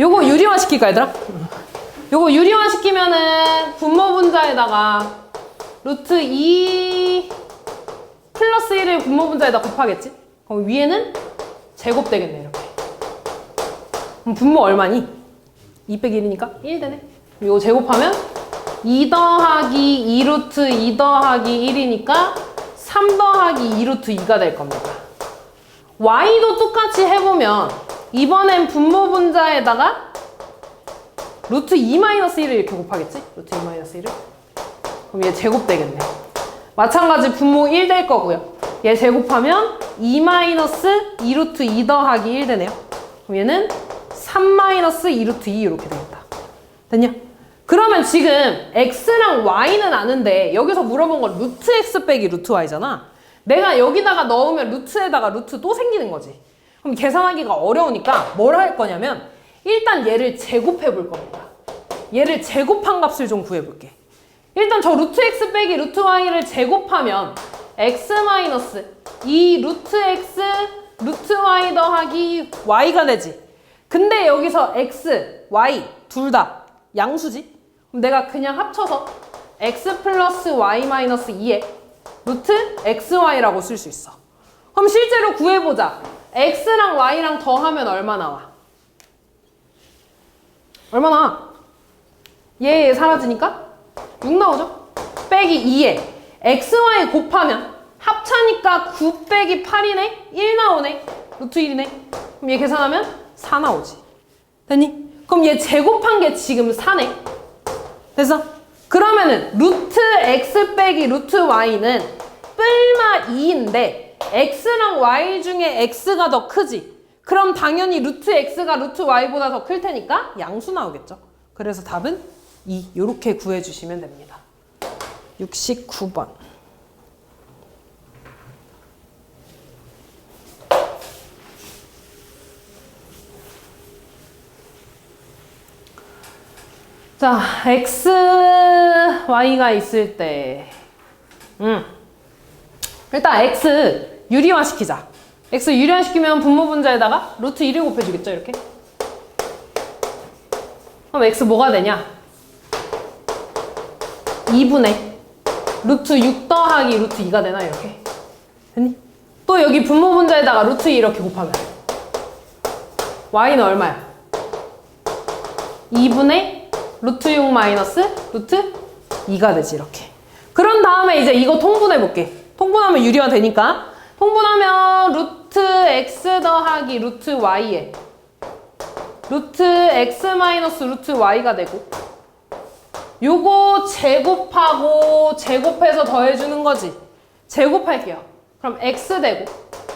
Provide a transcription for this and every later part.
요거 유리화 시킬까 얘들아? 요거 유리화 시키면은 분모 분자에다가 루트 2 플러스 1을 분모 분자에다 곱하겠지? 그럼 위에는 제곱 되겠네 이렇게. 그럼 분모 얼마니? 2 빼기 1이니까 1 되네. 요거 제곱하면 2 더하기 2 루트 2 더하기 1이니까 3 더하기 2 루트 2가 될 겁니다. y도 똑같이 해보면 이번엔 분모 분자에다가 루트 2-1을 이렇게 곱하겠지? 루트 2-1을. 그럼 얘 제곱 되겠네. 마찬가지 분모 1 될 거고요. 얘 제곱하면 2-2 루트 2 더하기 1 되네요. 그럼 얘는 3-2 루트 2 이렇게 되겠다. 됐냐? 그러면 지금 x랑 y는 아는데 여기서 물어본 건 루트 x 빼기 루트 y잖아. 내가 여기다가 넣으면 루트에다가 루트 또 생기는 거지. 그럼 계산하기가 어려우니까 뭘 할 거냐면 일단 얘를 제곱해 볼 겁니다. 얘를 제곱한 값을 좀 구해 볼게. 일단 저 루트 x 빼기 루트 y를 제곱하면 x 마이너스 2 루트 x 루트 y 더하기 y가 되지. 근데 여기서 x, y 둘 다 양수지? 그럼 내가 그냥 합쳐서 x 플러스 y 마이너스 2에 루트 xy라고 쓸 수 있어. 그럼 실제로 구해보자. x랑 y랑 더하면 얼마 나와? 얼마 나와? 얘 사라지니까 6 나오죠? 빼기 2에 xy 곱하면 합차니까 9 빼기 8이네? 1 나오네? 루트 1이네? 그럼 얘 계산하면 4 나오지. 됐니? 그럼 얘 제곱한 게 지금 4네? 됐어? 그러면은 루트 x 빼기 루트 y는 뿔마 2인데 x랑 y 중에 x가 더 크지? 그럼 당연히 루트 x가 루트 y보다 더 클 테니까 양수 나오겠죠? 그래서 답은 2 이렇게 구해주시면 됩니다. 69번. 자, x, y가 있을 때 일단 x 유리화 시키자. x 유리화 시키면 분모 분자에다가 루트 1을 곱해주겠죠, 이렇게? 그럼 x 뭐가 되냐? 2분의 루트 6 더하기 루트 2가 되나, 이렇게? 됐니? 또 여기 분모 분자에다가 루트 2 이렇게 곱하면 y는 얼마야? 2분의 루트 6 마이너스 루트 2가 되지, 이렇게. 그런 다음에 이제 이거 통분해볼게. 통분하면 유리화 되니까. 통분하면 루트 x 더하기 루트 y에 루트 x 마이너스 루트 y가 되고 요거 제곱하고 제곱해서 더해주는 거지. 제곱할게요. 그럼 x 되고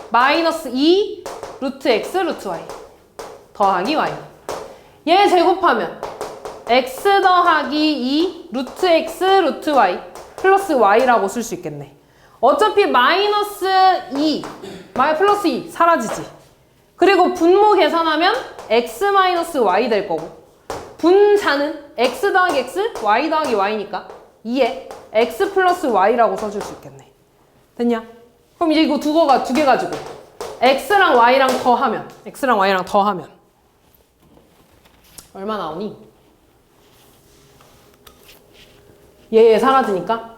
마이너스 2 루트 x 루트 y 더하기 y. 얘 제곱하면 x 더하기 2 루트 x 루트 y 플러스 y라고 쓸 수 있겠네. 어차피 마이너스 2 플러스 2 사라지지. 그리고 분모 계산하면 x 마이너스 y 될 거고 분자는 x 더하기 x, y 더하기 y니까 2에 x 플러스 y라고 써줄 수 있겠네. 됐냐? 그럼 이제 이거 두 개 가지고 x랑 y랑 더하면 얼마 나오니? 얘 사라지니까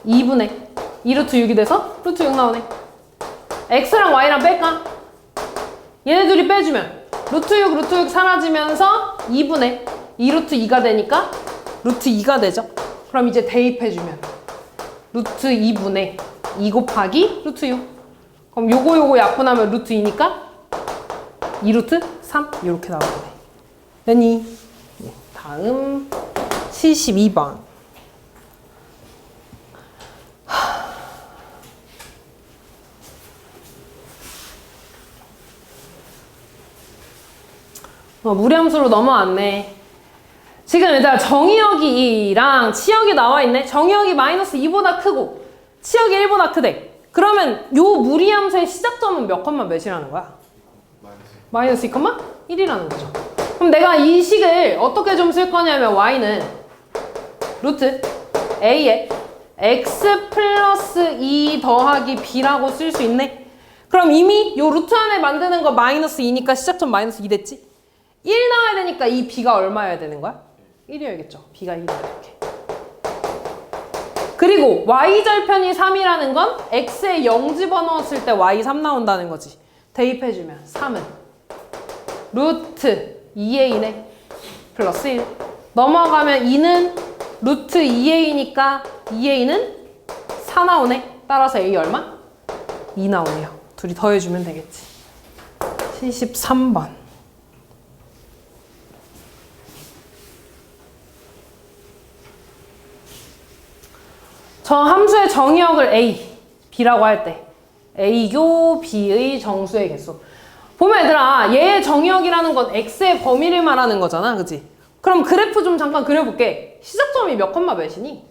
2분의 2 루트 6이 돼서 루트 6 나오네. x랑 y랑 뺄까? 얘네 둘이 빼주면 루트 6 사라지면서 2분의 2 루트 2가 되니까 루트 2가 되죠. 그럼 이제 대입해주면 루트 2분의 2 곱하기 루트 6. 그럼 요거 약분하면 루트 2니까 2 루트 3 이렇게 나오네. 됐니? 다음 72번. 무리함수로 넘어왔네. 지금 얘들아 정의역이랑 치역이 나와 있네. 정의역이 마이너스 2보다 크고 치역이 1보다 크대. 그러면 요 무리함수의 시작점은 몇 컴마 몇이라는 거야? 마이너스 2,1이라는 거죠. 그럼 내가 이 식을 어떻게 좀 쓸 거냐면 y는 루트 a에 x 플러스 2 더하기 b라고 쓸 수 있네. 그럼 이미 요 루트 안에 만드는 거 마이너스 2니까 시작점 마이너스 2 됐지? 1 나와야 되니까 이 b가 얼마여야 되는 거야? 1이어야겠죠. b가 1이야 이렇게. 그리고 y절편이 3이라는 건 x에 0 집어넣었을 때 y 3 나온다는 거지. 대입해주면 3은 루트 2a네 플러스 1. 넘어가면 2는 루트 2a니까 2a는 4 나오네. 따라서 a 얼마? 2 나오네요. 둘이 더해주면 되겠지. 73번. 저 함수의 정의역을 a, b라고 할 때 a교 b의 정수의 개수. 보면 얘들아, 얘의 정의역이라는 건 x의 범위를 말하는 거잖아, 그치? 그럼 그래프 좀 잠깐 그려볼게. 시작점이 몇 콤마 몇이니?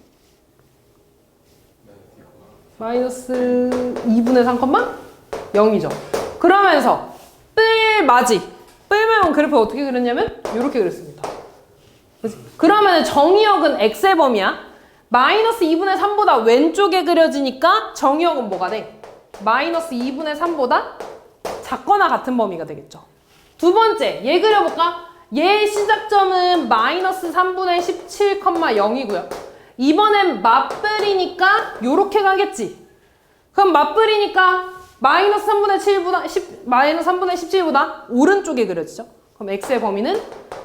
마이너스 2분의 3 콤마 0이죠. 그러면서 뿔맞이. 뿔면 그래프 어떻게 그렸냐면 이렇게 그렸습니다. 그치? 그러면 정의역은 x의 범위야. 마이너스 2분의 3보다 왼쪽에 그려지니까 정의역은 뭐가 돼? 마이너스 2분의 3보다 작거나 같은 범위가 되겠죠. 두 번째, 얘 그려볼까? 얘의 시작점은 마이너스 3분의 17,0이고요. 이번엔 맞불이니까 요렇게 가겠지. 그럼 맞불이니까 마이너스 3분의 17보다 오른쪽에 그려지죠. 그럼 x의 범위는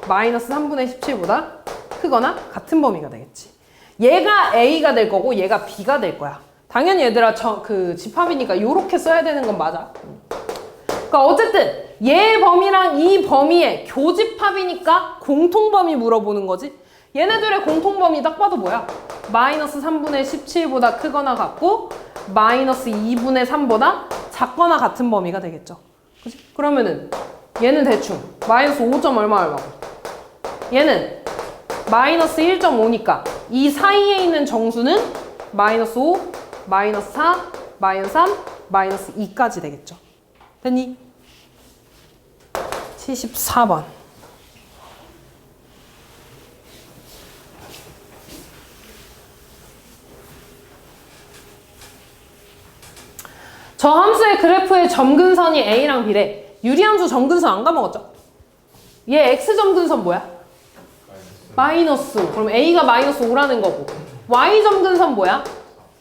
마이너스 3분의 17보다 크거나 같은 범위가 되겠지. 얘가 a가 될 거고 얘가 b가 될 거야. 당연히 얘들아 집합이니까 요렇게 써야 되는 건 맞아. 그러니까 어쨌든 얘 범위랑 이 범위의 교집합이니까 공통범위 물어보는 거지. 얘네들의 공통범위 딱 봐도 뭐야? 마이너스 3분의 17보다 크거나 같고 마이너스 2분의 3보다 작거나 같은 범위가 되겠죠. 그치? 그러면은 얘는 대충 마이너스 5점 얼마고 얘는 마이너스 1.5니까 이 사이에 있는 정수는 마이너스 5, 마이너스 4, 마이너스 3, 마이너스 2까지 되겠죠. 됐니? 74번. 저 함수의 그래프의 점근선이 A랑 B래. 유리함수 점근선 안 까먹었죠? 얘 X점근선 뭐야? 마이너스 5. 그럼 A가 마이너스 5라는 거고. Y점근선 뭐야?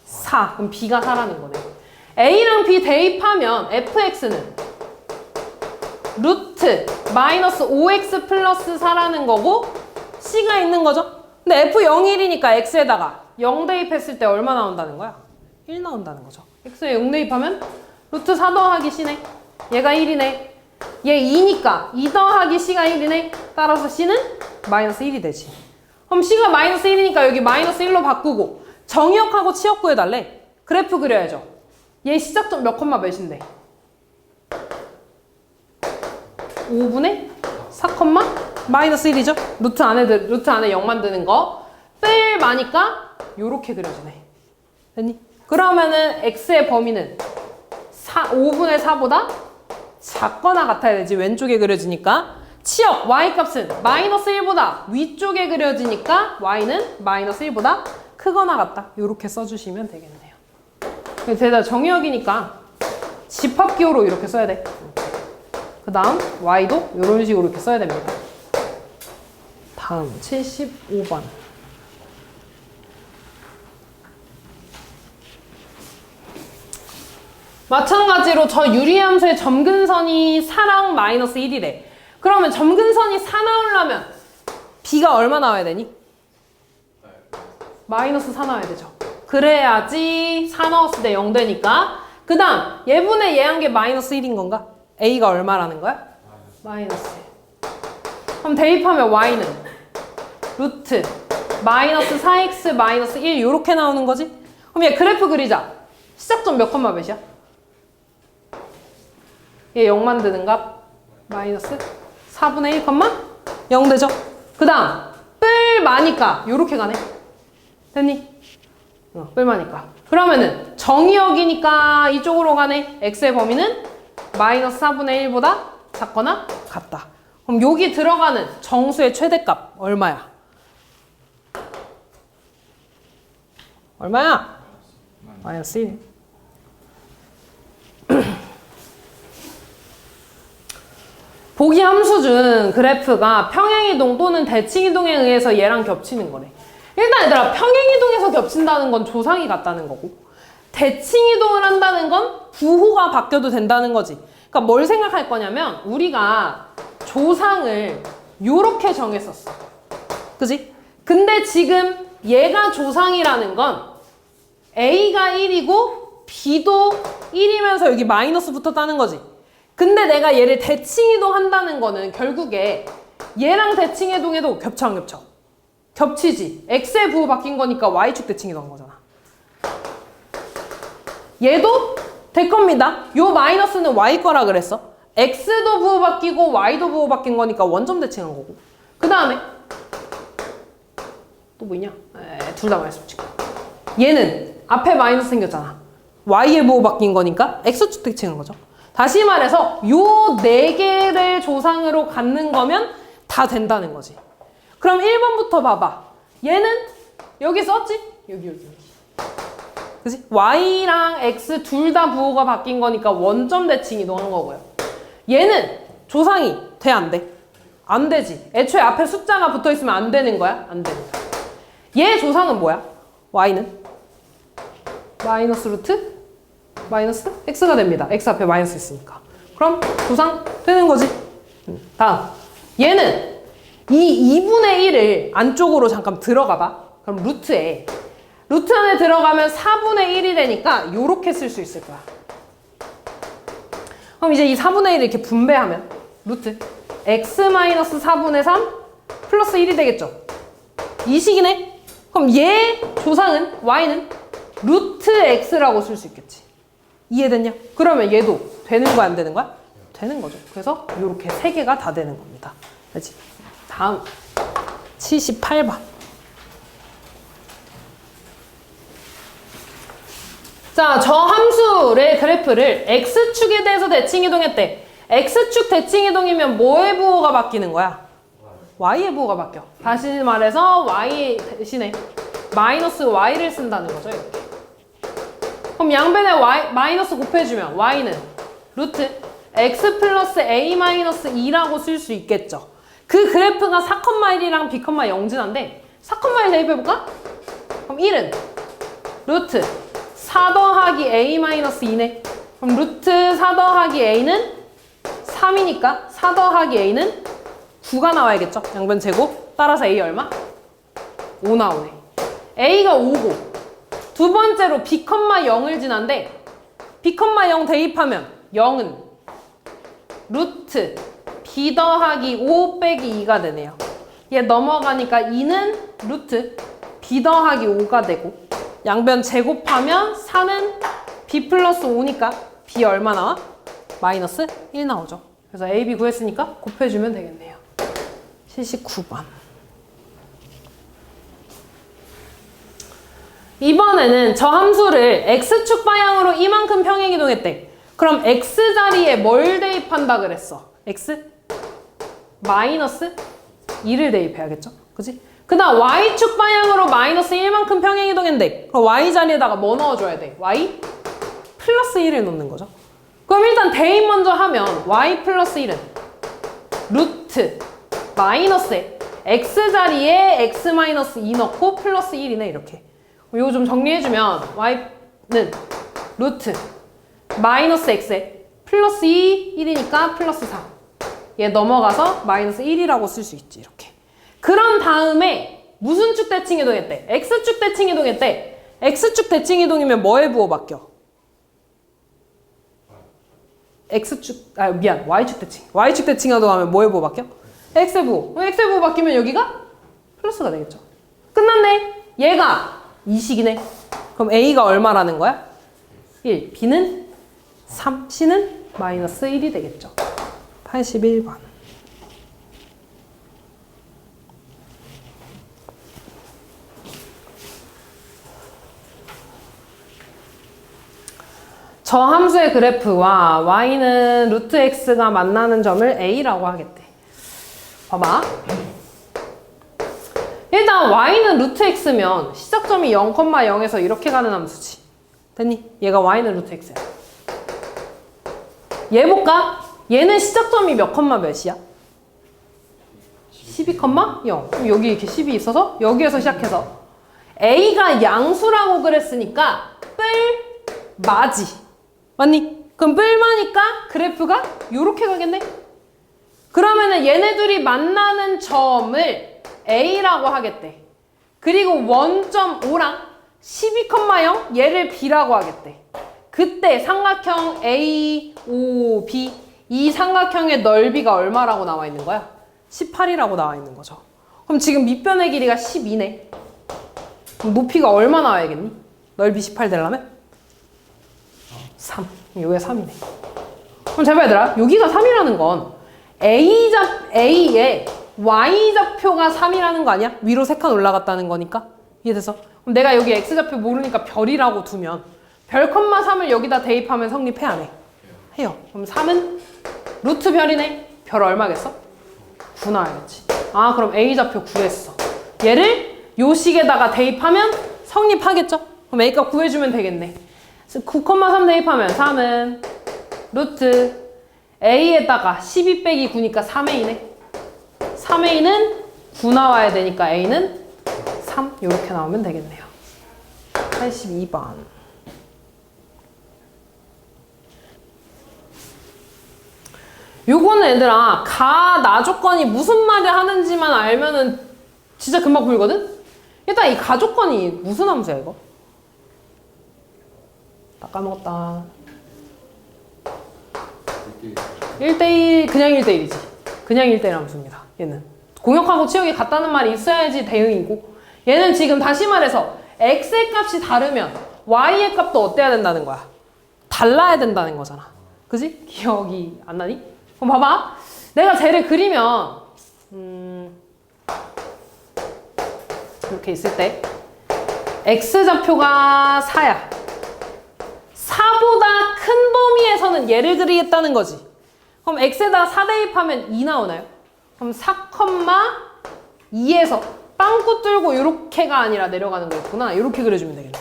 4. 그럼 B가 4라는 거네. A랑 B 대입하면 fx는 루트 마이너스 5x 플러스 4라는 거고 C가 있는 거죠? 근데 f 0일이니까 x에다가 0 대입했을 때 얼마 나온다는 거야? 1 나온다는 거죠. x에 0 대입하면 루트 4 더하기 c네. 얘가 1이네. 얘 2니까 2 더하기 c가 1이네. 따라서 c는 마이너스 1이 되지. 그럼 c가 마이너스 1이니까 여기 마이너스 1로 바꾸고 정의역하고 치역 구해달래. 그래프 그려야죠. 얘 시작점 몇 콤마 몇인데? 5분의 4 콤마 마이너스 1이죠? 루트 안에 0 만드는 거. 뺄 마니까 요렇게 그려지네. 됐니? 그러면은 x의 범위는 5분의 4보다 작거나 같아야 되지. 왼쪽에 그려지니까. 치역 y값은 마이너스 1보다 위쪽에 그려지니까 y는 마이너스 1보다 크거나 같다. 요렇게 써주시면 되겠네요. 대다 정의역이니까 집합기호로 이렇게 써야 돼. 그 다음 y도 이런 식으로 이렇게 써야 됩니다. 다음 75번. 마찬가지로 저 유리함수의 점근선이 4랑 마이너스 1이래. 그러면 점근선이 4 나오려면 b가 얼마 나와야 되니? 마이너스 4 나와야 되죠. 그래야지 4 넣었을 때 0 되니까. 그 다음 얘분의 얘 한 게 마이너스 1인 건가? a가 얼마라는 거야? 마이너스 1. 그럼 대입하면 y는 루트 마이너스 4x 마이너스 1 요렇게 나오는 거지? 그럼 얘 그래프 그리자. 시작점 몇 콤마 몇이야? 얘 0 만드는 값 마이너스 4분의 1 콤마 0 되죠? 그 다음 뿔마니까 요렇게 가네. 됐니? 뿔마니까. 그러면은 정의역이니까 이쪽으로 가네. x의 범위는 마이너스 4분의 1보다 작거나 같다. 그럼 여기 들어가는 정수의 최대값 얼마야? 얼마야? 마이너스 1. 보기 함수 중 그래프가 평행이동 또는 대칭이동에 의해서 얘랑 겹치는 거래. 일단 얘들아, 평행이동에서 겹친다는 건 조상이 같다는 거고, 대칭이동을 한다는 건 부호가 바뀌어도 된다는 거지. 그러니까 뭘 생각할 거냐면 우리가 조상을 요렇게 정했었어. 그지? 근데 지금 얘가 조상이라는 건 A가 1이고 B도 1이면서 여기 마이너스 붙었다는 거지. 근데 내가 얘를 대칭이동 한다는 거는 결국에 얘랑 대칭이동해도 겹쳐 안 겹쳐? 겹치지. X의 부호 바뀐 거니까 Y축 대칭이동 한 거잖아. 얘도 될 겁니다. 요 마이너스는 Y 거라 그랬어. X도 부호 바뀌고 Y도 부호 바뀐 거니까 원점 대칭한 거고. 그 다음에 또 뭐 있냐? 둘 다 마이너스 붙이고. 얘는 앞에 마이너스 생겼잖아. Y의 부호 바뀐 거니까 X축 대칭한 거죠. 다시 말해서 요 4개를 조상으로 갖는 거면 다 된다는 거지. 그럼 1번부터 봐봐. 얘는 여기 썼지? 여기. 그치? Y랑 X 둘 다 부호가 바뀐 거니까 원점 대칭 이동한 거고요. 얘는 조상이 돼, 안 돼? 안 되지. 애초에 앞에 숫자가 붙어 있으면 안 되는 거야? 안 된다. 얘 조상은 뭐야? Y는? 마이너스 루트? 마이너스 X가 됩니다. X 앞에 마이너스 있으니까. 그럼 조상 되는 거지. 다음. 얘는 이 2분의 1을 안쪽으로 잠깐 들어가 봐. 그럼 루트 안에 들어가면 4분의 1이 되니까 요렇게 쓸 수 있을 거야. 그럼 이제 이 4분의 1을 이렇게 분배하면 루트 x-4분의 3 플러스 1이 되겠죠. 이 식이네. 그럼 얘 조상은 Y는 루트 X라고 쓸 수 있겠지. 이해됐냐? 그러면 얘도 되는 거야, 안 되는 거야? 되는 거죠. 그래서 이렇게 3개가 다 되는 겁니다. 그렇지? 다음 78번. 자, 저 함수의 그래프를 X축에 대해서 대칭이동했대. X축 대칭이동이면 뭐의 부호가 바뀌는 거야? Y의 부호가 바뀌어. 다시 말해서 Y 대신에 마이너스 Y를 쓴다는 거죠, 이렇게. 그럼 양변에 Y, 마이너스 곱해주면 Y는 루트 X 플러스 A 마이너스 2라고 쓸 수 있겠죠. 그 그래프가 4,1이랑 B, 0진한데 4,1 대입해볼까? 그럼 1은 루트 4 더하기 A 마이너스 2네. 그럼 루트 4 더하기 A는 3이니까 4 더하기 A는 9가 나와야겠죠. 양변 제곱. 따라서 A 얼마? 5 나오네. A가 5고 두 번째로 B, 0을 지난데 B, 0 대입하면 0은 루트 B 더하기 5 빼기 2가 되네요. 얘 넘어가니까 2는 루트 B 더하기 5가 되고 양변 제곱하면 4는 B 플러스 5니까 B 얼마 나와? 마이너스 1 나오죠. 그래서 A, B 구했으니까 곱해주면 되겠네요. 79번. 이번에는 저 함수를 X축 방향으로 이만큼 평행이동했대. 그럼 X 자리에 뭘 대입한다 그랬어? X? 마이너스 2를 대입해야겠죠? 그치? 그 다음 Y축 방향으로 마이너스 1만큼 평행이동했는데 그럼 Y 자리에다가 뭐 넣어줘야 돼? Y? 플러스 1을 넣는 거죠. 그럼 일단 대입 먼저 하면 Y 플러스 1은 루트 마이너스에 X 자리에 X 마이너스 2 넣고 플러스 1이네 이렇게. 이거 좀 정리해주면 Y는 루트 마이너스 X에 플러스 2, 1이니까 플러스 4. 얘 넘어가서 마이너스 1이라고 쓸 수 있지 이렇게. 그런 다음에 무슨 축 대칭 이동했대? X축 대칭 이동했대. X축 대칭 이동이면 뭐에 부호 바뀌어? X축, Y축 대칭. Y축 대칭 이동하면 뭐에 부호 바뀌어? X의 부호. X의 부호 바뀌면 여기가 플러스가 되겠죠. 끝났네. 얘가 이 식이네. 그럼 A가 얼마라는 거야? 1. B는 3. C는 마이너스 1이 되겠죠. 81번. 저 함수의 그래프와 Y는 루트 X가 만나는 점을 A라고 하겠대. 봐봐. 일단 Y는 루트 X면 시작점이 0,0에서 이렇게 가는 함수지. 됐니? 얘가 Y는 루트 X야. 얘 볼까? 얘는 시작점이 몇 컴마 몇이야? 12,0. 그럼 여기 이렇게 10이 있어서 여기에서 시작해서 A가 양수라고 그랬으니까 뿔마지. 맞니? 그럼 뿔마니까 그래프가 요렇게 가겠네? 그러면은 얘네 둘이 만나는 점을 A라고 하겠대. 그리고 원점 O랑 12,0 얘를 B라고 하겠대. 그때 삼각형 A, O, B 이 삼각형의 넓이가 얼마라고 나와 있는 거야? 18이라고 나와 있는 거죠. 그럼 지금 밑변의 길이가 12네. 그럼 높이가 얼마 나와야겠니? 넓이 18 되려면? 3. 여기가 3이네. 그럼 잘 봐, 얘들아. 여기가 3이라는 건 A의 Y좌표가 3이라는 거 아니야? 위로 3칸 올라갔다는 거니까. 이해됐어? 그럼 내가 여기 X좌표 모르니까 별이라고 두면 별 컴마 3을 여기다 대입하면 성립해, 안 해? 해요. 그럼 3은 루트 별이네. 별 얼마겠어? 9 나와야겠지. 아, 그럼 A좌표 구했어. 얘를 요 식에다가 대입하면 성립하겠죠? 그럼 A값 구해주면 되겠네. 9,3 대입하면 3은 루트 A에다가 12 빼기 9니까 3A네. 3A는 9 나와야 되니까 A는 3 이렇게 나오면 되겠네요. 82번. 요거는 얘들아 가, 나 조건이 무슨 말을 하는지만 알면은 진짜 금방 풀거든? 일단 이 가 조건이 무슨 함수야 이거? 다 까먹었다. 1대1 그냥 1대1이지. 그냥 1대1 함수입니다. 얘는 공역하고 치역이 같다는 말이 있어야지 대응이고, 얘는 지금 다시 말해서 x의 값이 다르면 y의 값도 어때야 된다는 거야? 달라야 된다는 거잖아. 그지? 기억이 안 나니? 그럼 봐봐. 내가 쟤를 그리면 이렇게 있을 때 x좌표가 4야. 4보다 큰 범위에서는 얘를 그리겠다는 거지. 그럼 x에다가 4 대입하면 2 나오나요? 그럼 4,2에서 빵꾸 뚫고 이렇게가 아니라 내려가는 거였구나. 이렇게 그려주면 되겠네.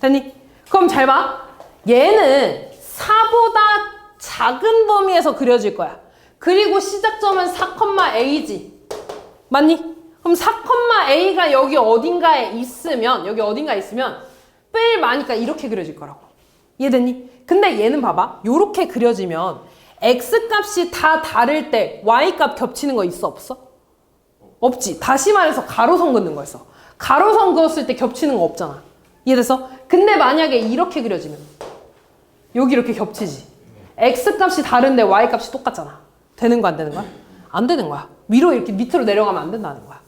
됐니? 그럼 잘 봐. 얘는 4보다 작은 범위에서 그려질 거야. 그리고 시작점은 4,a지. 맞니? 그럼 4,a가 여기 어딘가에 있으면, 뺄 마니까 이렇게 그려질 거라고. 이해됐니? 근데 얘는 봐봐. 요렇게 그려지면 x값이 다 다를 때 y값 겹치는 거 있어, 없어? 없지. 다시 말해서 가로선 긋는 거였어. 가로선 그었을 때 겹치는 거 없잖아. 이해됐어? 근데 만약에 이렇게 그려지면 여기 이렇게 겹치지. x값이 다른데 y값이 똑같잖아. 되는 거 안 되는 거야? 안 되는 거야. 위로 이렇게 밑으로 내려가면 안 된다는 거야.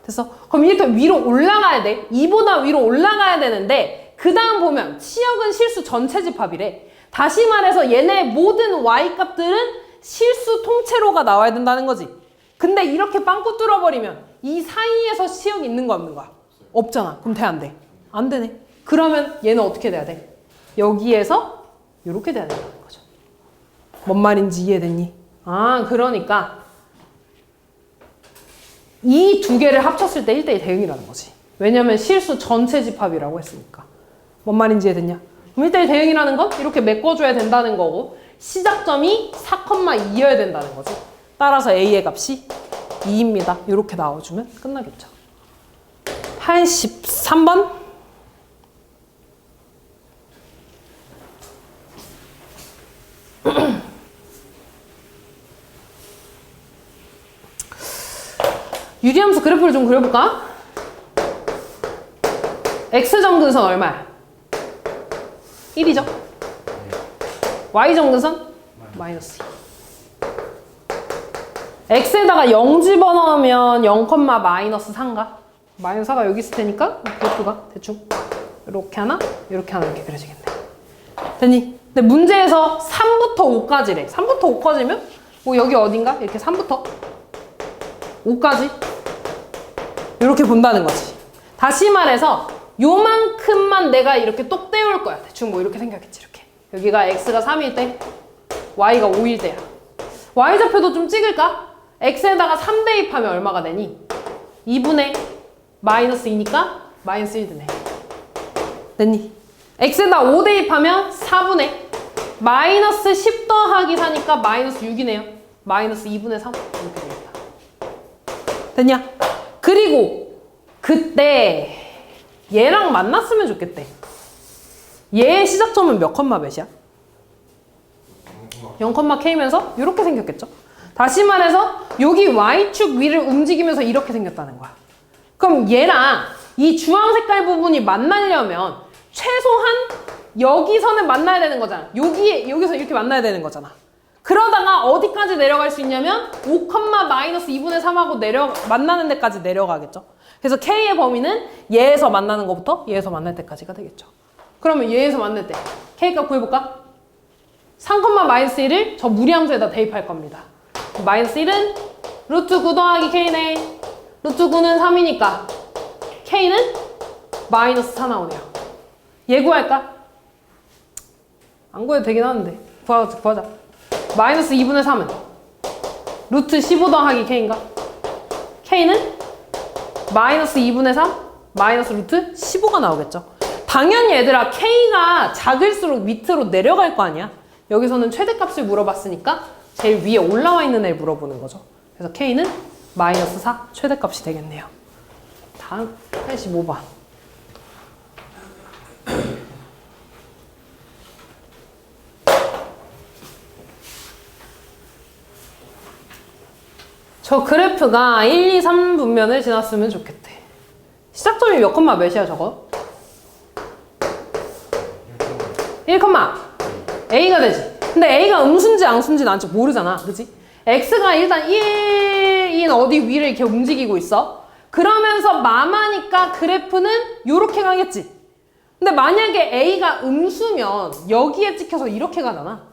됐어? 그럼 이렇게 위로 올라가야 돼. 2보다 위로 올라가야 되는데 그 다음 보면 치역은 실수 전체 집합이래. 다시 말해서 얘네 모든 y값들은 실수 통째로가 나와야 된다는 거지. 근데 이렇게 빵꾸 뚫어버리면 이 사이에서 치역이 있는 거 없는 거야? 없잖아. 그럼 돼, 안 돼? 안 되네. 그러면 얘는 어떻게 돼야 돼? 여기에서 이렇게 돼야 된다는 거죠. 뭔 말인지 이해됐니? 아, 그러니까 이 두 개를 합쳤을 때 1대1 대응이라는 거지. 왜냐면 실수 전체 집합이라고 했으니까. 뭔 말인지 이해됐냐? 그럼 1대1 대응이라는 건 이렇게 메꿔줘야 된다는 거고, 시작점이 4,2여야 된다는 거지. 따라서 A의 값이 2입니다. 이렇게 나와주면 끝나겠죠. 83번. 유리함수 그래프를 좀 그려볼까? X점근선 얼마야? 1이죠? Y점근선? 마이너스 2. X에다가 0 집어넣으면 0, 마이너스 4인가? 마이너스 4가 여기 있을 테니까 그래프가 대충 이렇게 하나, 이렇게 하나 이렇게 그려지겠네. 됐니? 근데 문제에서 3부터 5까지래. 3부터 5까지면 뭐 여기 어딘가? 이렇게 3부터 5까지 이렇게 본다는 거지. 다시 말해서 요만큼만 내가 이렇게 똑 떼올 거야. 대충 뭐 이렇게 생각했지. 이렇게 여기가 x가 3일 때 y가 5일 때야. y좌표도 좀 찍을까? x에다가 3 대입하면 얼마가 되니? 2분의 마이너스 2니까 마이너스 1 드네. 됐니? x에다 5 대입하면 4분의 마이너스 10 더하기 4니까 마이너스 6이네요. 마이너스 2분의 3 이렇게 되겠다. 됐냐? 그리고 그때 얘랑 만났으면 좋겠대. 얘의 시작점은 몇 컴마 몇이야? 0,k면서 이렇게 생겼겠죠? 다시 말해서 여기 y축 위를 움직이면서 이렇게 생겼다는 거야. 그럼 얘랑 이 주황 색깔 부분이 만나려면 최소한 여기서는 만나야 되는 거잖아. 여기서 이렇게 만나야 되는 거잖아. 그러다가 어디까지 내려갈 수 있냐면 5, 마이너스 2분의 3하고 만나는 데까지 내려가겠죠. 그래서 K의 범위는 얘에서 만나는 것부터 얘에서 만날 때까지가 되겠죠. 그러면 얘에서 만날 때 K값 구해볼까? 3, 마이너스 1을 저 무리함수에다 대입할 겁니다. 마이너스 1은 루트 9 더하기 K네. 루트 9는 3이니까 K는 마이너스 4 나오네요. 얘 구할까? 안 구해도 되긴 하는데 구하자. 마이너스 2분의 3은 루트 15 더하기 K인가? K는 마이너스 2분의 3 마이너스 루트 15가 나오겠죠. 당연히 얘들아 K가 작을수록 밑으로 내려갈 거 아니야. 여기서는 최대값을 물어봤으니까 제일 위에 올라와 있는 애를 물어보는 거죠. 그래서 K는 마이너스 4 최대값이 되겠네요. 다음 85번. 저 그래프가 1, 2, 3 분면을 지났으면 좋겠대. 시작점이 몇 컴마 몇이야 저거? 1, A가 되지. 근데 A가 음수인지 양수인지 난 아직 모르잖아. 그치? X가 일단 1인 어디 위를 이렇게 움직이고 있어. 그러면서 마마니까 그래프는 요렇게 가겠지. 근데 만약에 A가 음수면 여기에 찍혀서 이렇게 가잖아.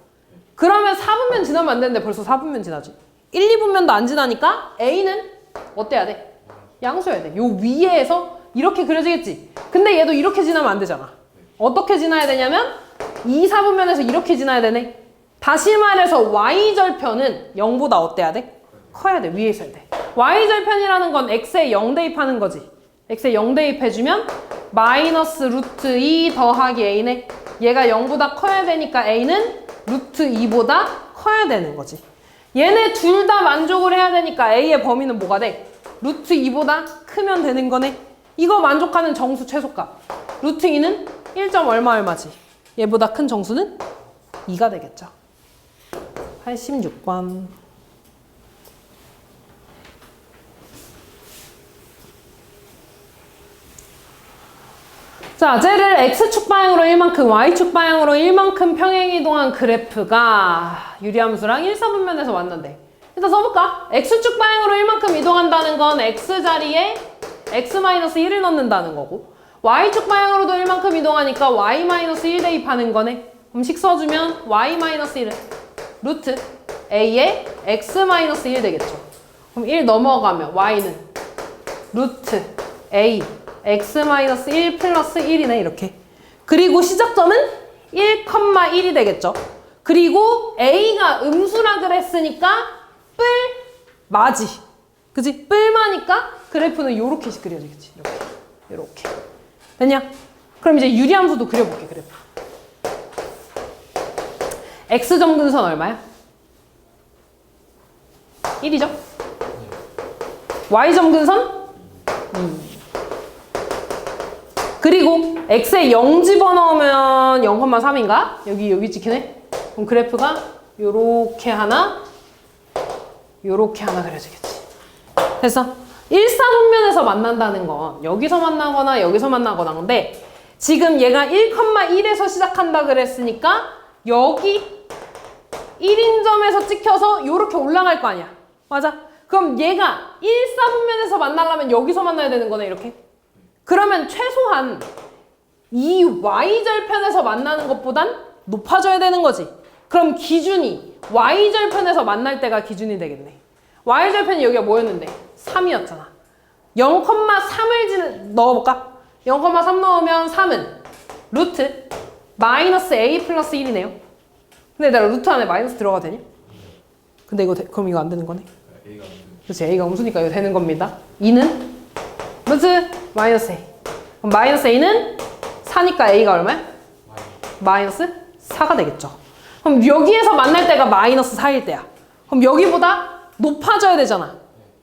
그러면 4분면 지나면 안 되는데 벌써 4분면 지나지. 1, 2분면도 안 지나니까 A는 어때야 돼? 양수여야 돼. 요 위에서 이렇게 그려지겠지. 근데 얘도 이렇게 지나면 안 되잖아. 어떻게 지나야 되냐면 2, 4분면에서 이렇게 지나야 되네. 다시 말해서 Y절편은 0보다 어때야 돼? 커야 돼. 위에 있어야 돼. Y절편이라는 건 X에 0 대입하는 거지. X에 0 대입해주면 마이너스 루트 2 더하기 A네. 얘가 0보다 커야 되니까 A는 루트 2보다 커야 되는 거지. 얘네 둘 다 만족을 해야 되니까 A의 범위는 뭐가 돼? 루트 2보다 크면 되는 거네. 이거 만족하는 정수 최소값. 루트 2는 1. 얼마지? 얘보다 큰 정수는 2가 되겠죠. 86번. 자, 쟤를 X축 방향으로 1만큼, Y축 방향으로 1만큼 평행이동한 그래프가 유리함수랑 1, 4분면에서 만난대. 일단 써볼까? X축 방향으로 1만큼 이동한다는 건 X자리에 X-1을 넣는다는 거고, Y축 방향으로도 1만큼 이동하니까 Y-1 대입하는 거네. 그럼 식 써주면 Y-1은 루트 A에 X-1 되겠죠. 그럼 1 넘어가면 Y는 루트 A X-1 플러스 1이네 이렇게. 그리고 시작점은 1,1이 되겠죠. 그리고 A가 음수라 그랬으니까 뿔 마지. 그치? 뿔마니까 그래프는 요렇게 그려지겠지. 이렇게. 됐냐? 그럼 이제 유리함수도 그려볼게 그래프. X점 근선 얼마야? 1이죠? Y점 근선? 그리고 X에 0 집어넣으면 0,3인가? 여기 찍히네? 그럼 그래프가 요렇게 하나 그려지겠지. 됐어? 1, 4분면에서 만난다는 건 여기서 만나거나 여기서 만나거나 근데 지금 얘가 1,1에서 시작한다 그랬으니까 여기 1인점에서 찍혀서 요렇게 올라갈 거 아니야. 맞아? 그럼 얘가 1, 4분면에서 만나려면 여기서 만나야 되는 거네 이렇게. 그러면 최소한 이 Y절편에서 만나는 것보단 높아져야 되는 거지. 그럼 기준이 Y절편에서 만날 때가 기준이 되겠네. Y절편이 여기가 뭐였는데? 3이었잖아. 0,3을 넣어볼까? 0,3 넣으면 3은 루트 마이너스 A 플러스 1이네요. 근데 내가 루트 안에 마이너스 들어가도 되냐? 근데 그럼 이거 안 되는 거네? 그렇지. A가 음수니까 이거 되는 겁니다. 2는 루트 마이너스 A. 그럼 마이너스 A는 4니까 A가 얼마야? 마이너스 4가 되겠죠. 그럼 여기에서 만날 때가 마이너스 4일 때야. 그럼 여기보다 높아져야 되잖아.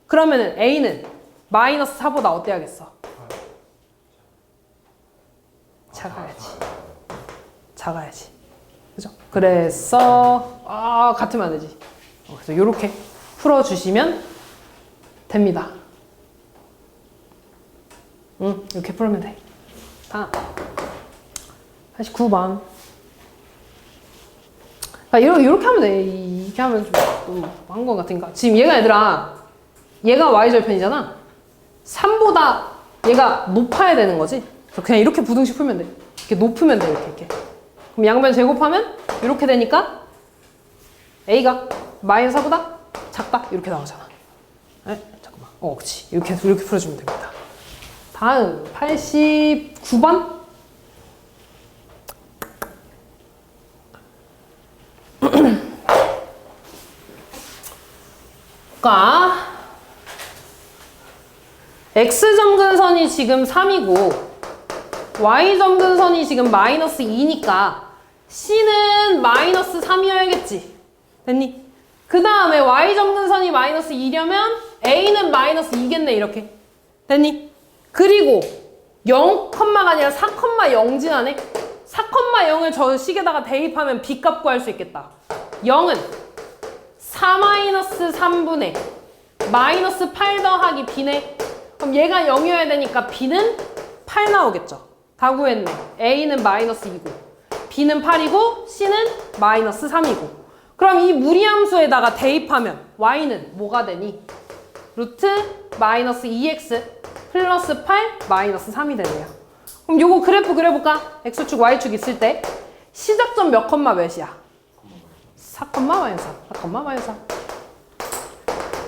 그러면은 A는 마이너스 4보다 어때야겠어? 작아야지. 작아야지. 그죠? 그래서 같으면 안 되지. 그래서 이렇게 풀어주시면 됩니다. 이렇게 풀면 돼. 다음 89번. 이렇게 하면 돼. 이렇게 하면 좀 한 것 같으니까. 지금 얘가 얘가 y절편이잖아. 3보다 얘가 높아야 되는 거지. 그래서 그냥 이렇게 부등식 풀면 돼. 이렇게 높으면 돼. 이렇게. 그럼 양변 제곱하면 이렇게 되니까 A가 마이너스 4보다 작다. 이렇게 나오잖아. 에? 잠깐만. 그치. 이렇게 풀어주면 됩니다. 다음 89번. X점근선이 지금 3이고 Y점근선이 지금 마이너스 2니까 C는 마이너스 3이어야겠지. 됐니? 그 다음에 Y점근선이 마이너스 2려면 A는 마이너스 2겠네. 이렇게. 됐니? 그리고 0,가 아니라 4,0 지나네. 4,0을 저 식에다가 대입하면 B값 구할 수 있겠다. 0은 4-3분의 마이너스 8 더하기 B네. 그럼 얘가 0이어야 되니까 B는 8 나오겠죠. 다 구했네. A는 마이너스 2고 B는 8이고 C는 마이너스 3이고 그럼 이 무리함수에다가 대입하면 Y는 뭐가 되니? 루트 마이너스 2X 플러스 8 마이너스 3이 되네요. 그럼 요거 그래프 그려볼까? X축 Y축 있을 때 시작점 몇 컴마 몇이야? 4, 마이너스 4, 마이너스 4.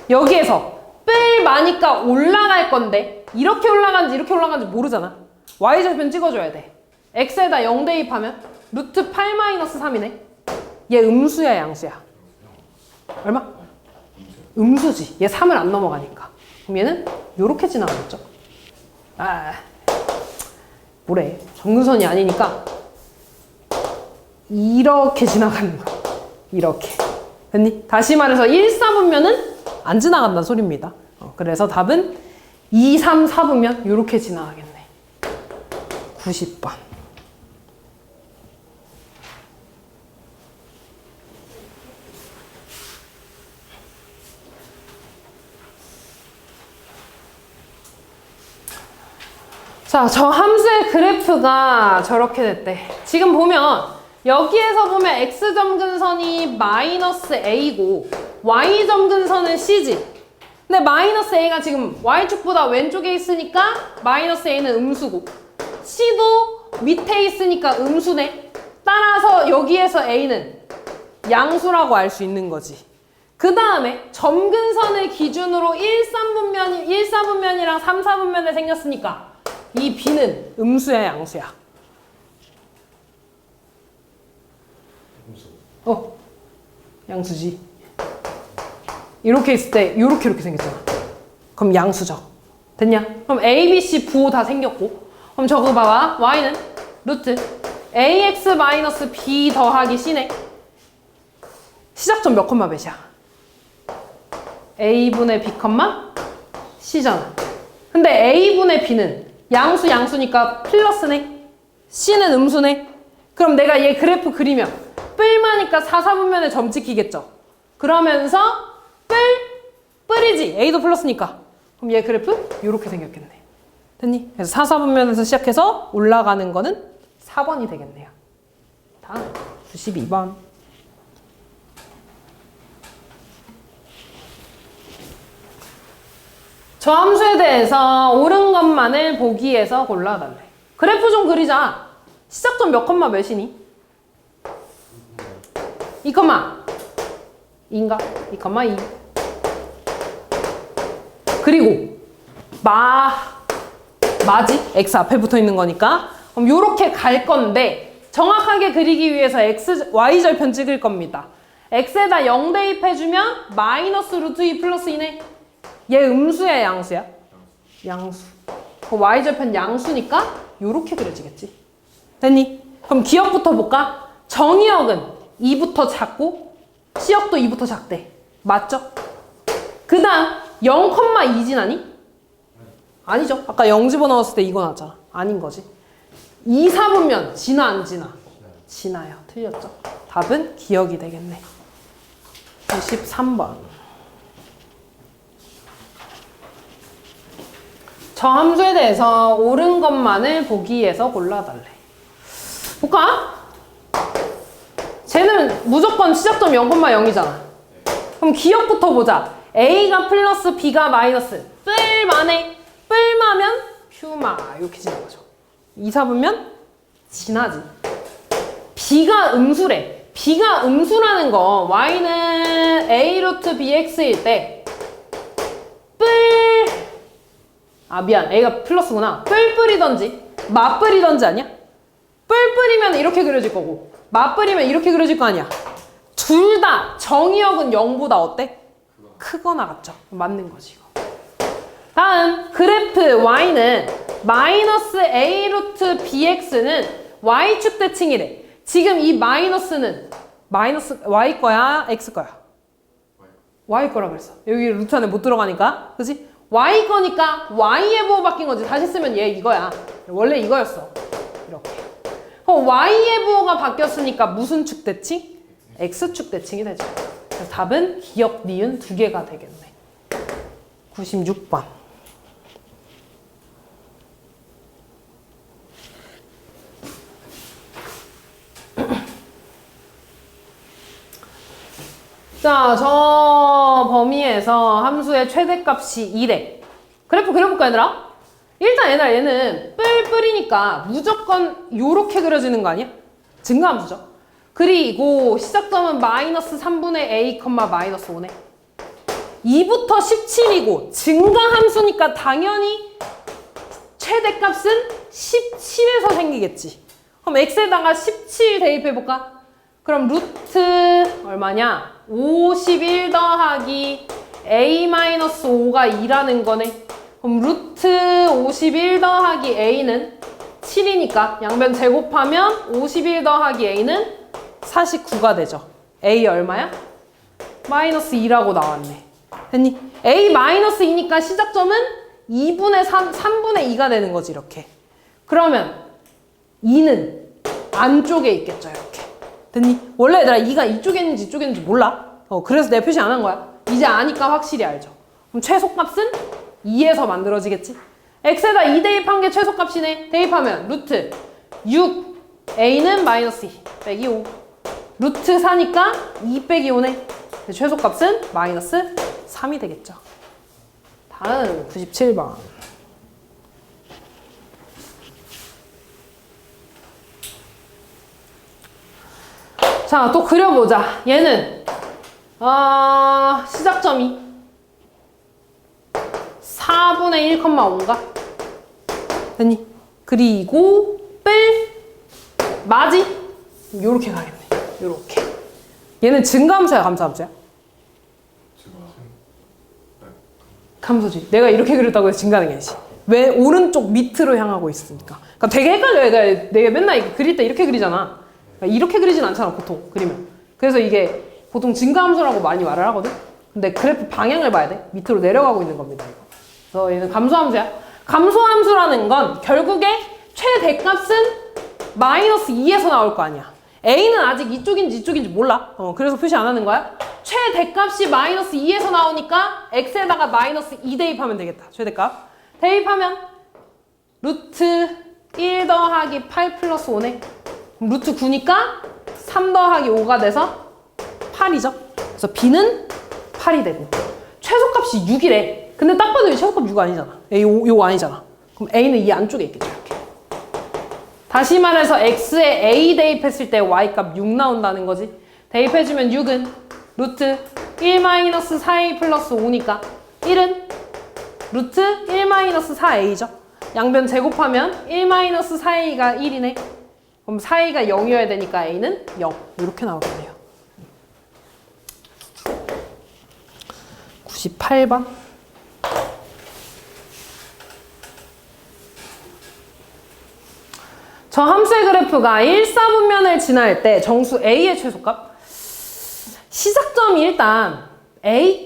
여기에서 뺄 마니까 올라갈 건데 이렇게 올라간지 이렇게 올라간지 모르잖아. Y절편 찍어줘야 돼. X에다 0 대입하면 루트 8 마이너스 3이네. 얘 음수야 양수야? 얼마? 음수지. 얘 3을 안 넘어가니까. 그럼 얘는 요렇게 지나가겠죠. 뭐래. 정근선이 아니니까 이렇게 지나가는 거야. 이렇게. 됐니? 다시 말해서 1, 4분면은 안 지나간다는 소리입니다. 그래서 답은 2, 3, 4분면 이렇게 지나가겠네. 90번. 자, 저 함수의 그래프가 저렇게 됐대. 지금 보면 여기에서 보면 X점근선이 마이너스 A고 Y점근선은 C지. 근데 마이너스 A가 지금 Y축보다 왼쪽에 있으니까 마이너스 A는 음수고 C도 밑에 있으니까 음수네. 따라서 여기에서 A는 양수라고 알 수 있는 거지. 그 다음에 점근선을 기준으로 1, 4분면이랑 3, 4분면에 생겼으니까 이 B는 음수야 양수야? 양수지. 이렇게 있을 때 이렇게 생겼잖아. 그럼 양수죠. 됐냐? 그럼 A, B, C 부호 다 생겼고 그럼 저거 봐봐. Y는 루트 AX 마이너스 B 더하기 C네. 시작점 몇 컴마 몇이야? A분의 B 컴마 C잖아. 근데 A분의 B는 양수니까 플러스네. C는 음수네. 그럼 내가 얘 그래프 그리면 뿔마니까 4, 4분면에 점 찍히겠죠. 그러면서 뿔이지. A도 플러스니까. 그럼 얘 그래프 이렇게 생겼겠네. 됐니? 그래서 4, 4분면에서 시작해서 올라가는 거는 4번이 되겠네요. 다음 92번. 저 함수에 대해서 옳은 것만을 보기에서 골라달래. 그래프 좀 그리자. 시작점 몇 컴마 몇이니? 2, 2인가? 2, 2. 그리고 마지? X 앞에 붙어 있는 거니까. 그럼 요렇게 갈 건데 정확하게 그리기 위해서 Y절편 찍을 겁니다. X에다 0 대입해주면 마이너스 루트 2 플러스 2네. 얘 음수야 양수야? 양수. Y절편 양수니까 요렇게 그려지겠지. 됐니? 그럼 기억부터 볼까? 정의역은 2부터 작고 C역도 2부터 작대. 맞죠? 그 다음 0,2 지나니? 아니죠. 아까 0 집어넣었을 때 이거 나왔잖아. 아닌 거지. 2, 4분면 지나 안 지나? 지나요. 틀렸죠. 답은 기억이 되겠네. 93번. 저 함수에 대해서 옳은 것만을 보기에서 골라달래. 볼까? 쟤는 무조건 시작점 0,0이잖아. 그럼 기억부터 보자. A가 플러스 B가 마이너스. 뿔만해. 뿔마면 퓨마. 이렇게 지나가죠. 2, 4분면 지나지. B가 음수래. B가 음수라는 건 Y는 A 루트 BX일 때 미안. A가 플러스구나. 뿔뿔이던지 맞뿔이던지 아니야? 뿔뿔이면 이렇게 그려질 거고 맞뿔이면 이렇게 그려질 거 아니야. 둘 다 정의역은 0보다 어때? 크거나 같죠. 맞는 거지 이거. 다음 그래프 Y는 마이너스 A 루트 BX는 Y축 대칭이래. 지금 이 마이너스는 마이너스 Y 거야? X 거야? Y 거라 그랬어. 여기 루트 안에 못 들어가니까. 그치? Y 거니까 Y의 부호 바뀐 거지. 다시 쓰면 얘 이거야. 원래 이거였어. 이렇게. 그럼 Y의 부호가 바뀌었으니까 무슨 축 대칭? X축 대칭이 되죠. 그래서 답은 기억, 니은 두 개가 되겠네. 96번. 자, 저 범위에서 함수의 최대값이 2래. 그래프 그려볼까 얘들아? 일단 얘는 뿔뿔이니까 무조건 요렇게 그려지는 거 아니야? 증가함수죠. 그리고 시작점은 마이너스 3분의 A, 마이너스 5네. 2부터 17이고 증가함수니까 당연히 최대값은 17에서 생기겠지. 그럼 x에다가 17 대입해볼까? 그럼 루트 얼마냐? 51 더하기 a-5가 2라는 거네. 그럼 루트 51 더하기 a는 7이니까 양변 제곱하면 51 더하기 a는 49가 되죠. a 얼마야? 마이너스 2라고 나왔네. 됐니? a 마이너스 2니까 시작점은 2분의 3분의 2가 되는 거지 이렇게. 그러면 2는 안쪽에 있겠죠 이렇게. 됐니? 원래 얘들아 2가 이쪽에 있는지 이쪽에 있는지 몰라. 그래서 내 표시 안 한 거야. 이제 아니까 확실히 알죠. 그럼 최소값은 2에서 만들어지겠지? x에다 2 대입한 게 최소값이네. 대입하면 루트 6 a는 마이너스 2 빼기 5 루트 4니까 2 빼기 5네. 최소값은 마이너스 3이 되겠죠. 다음 97번. 자, 또 그려보자. 얘는 시작점이 4분의 1,5인가? 됐니? 그리고 뺄 맞이? 요렇게 가겠네. 요렇게. 얘는 증가함수야, 감소함수야? 감소지. 내가 이렇게 그렸다고 해서 증가하는 게 아니지. 왜? 오른쪽 밑으로 향하고 있으니까. 그러니까 되게 헷갈려. 내가 맨날 그릴 때 이렇게 그리잖아. 그러니까 이렇게 그리진 않잖아, 보통 그리면. 그래서 이게 보통 증가함수라고 많이 말을 하거든? 근데 그래프 방향을 봐야 돼. 밑으로 내려가고 있는 겁니다, 이거. 그래서 얘는 감소함수야. 감소함수라는 건 결국에 최대값은 마이너스 2에서 나올 거 아니야. A는 아직 이쪽인지 이쪽인지 몰라. 그래서 표시 안 하는 거야. 최대값이 마이너스 2에서 나오니까 x에다가 마이너스 2 대입하면 되겠다. 최대값. 대입하면 루트 1 더하기 8 플러스 5네. 그럼 루트 9니까 3 더하기 5가 돼서 8이죠. 그래서 b는 8이 되고 최소값이 6이래. 근데 딱 봐도 최소값 6 아니잖아. 요거 아니잖아. 그럼 a는 이 안쪽에 있겠죠. 이렇게. 다시 말해서 x에 a 대입했을 때 y값 6 나온다는 거지. 대입해주면 6은 루트 1-4a 플러스 5니까 1은 루트 1-4a죠. 양변 제곱하면 1-4a가 1이네. 그럼 4a가 0이어야 되니까 a는 0. 이렇게 나오겠네요. 98번. 저 함수의 그래프가 1사분면을 지날 때 정수 A의 최소값 시작점이 일단 A,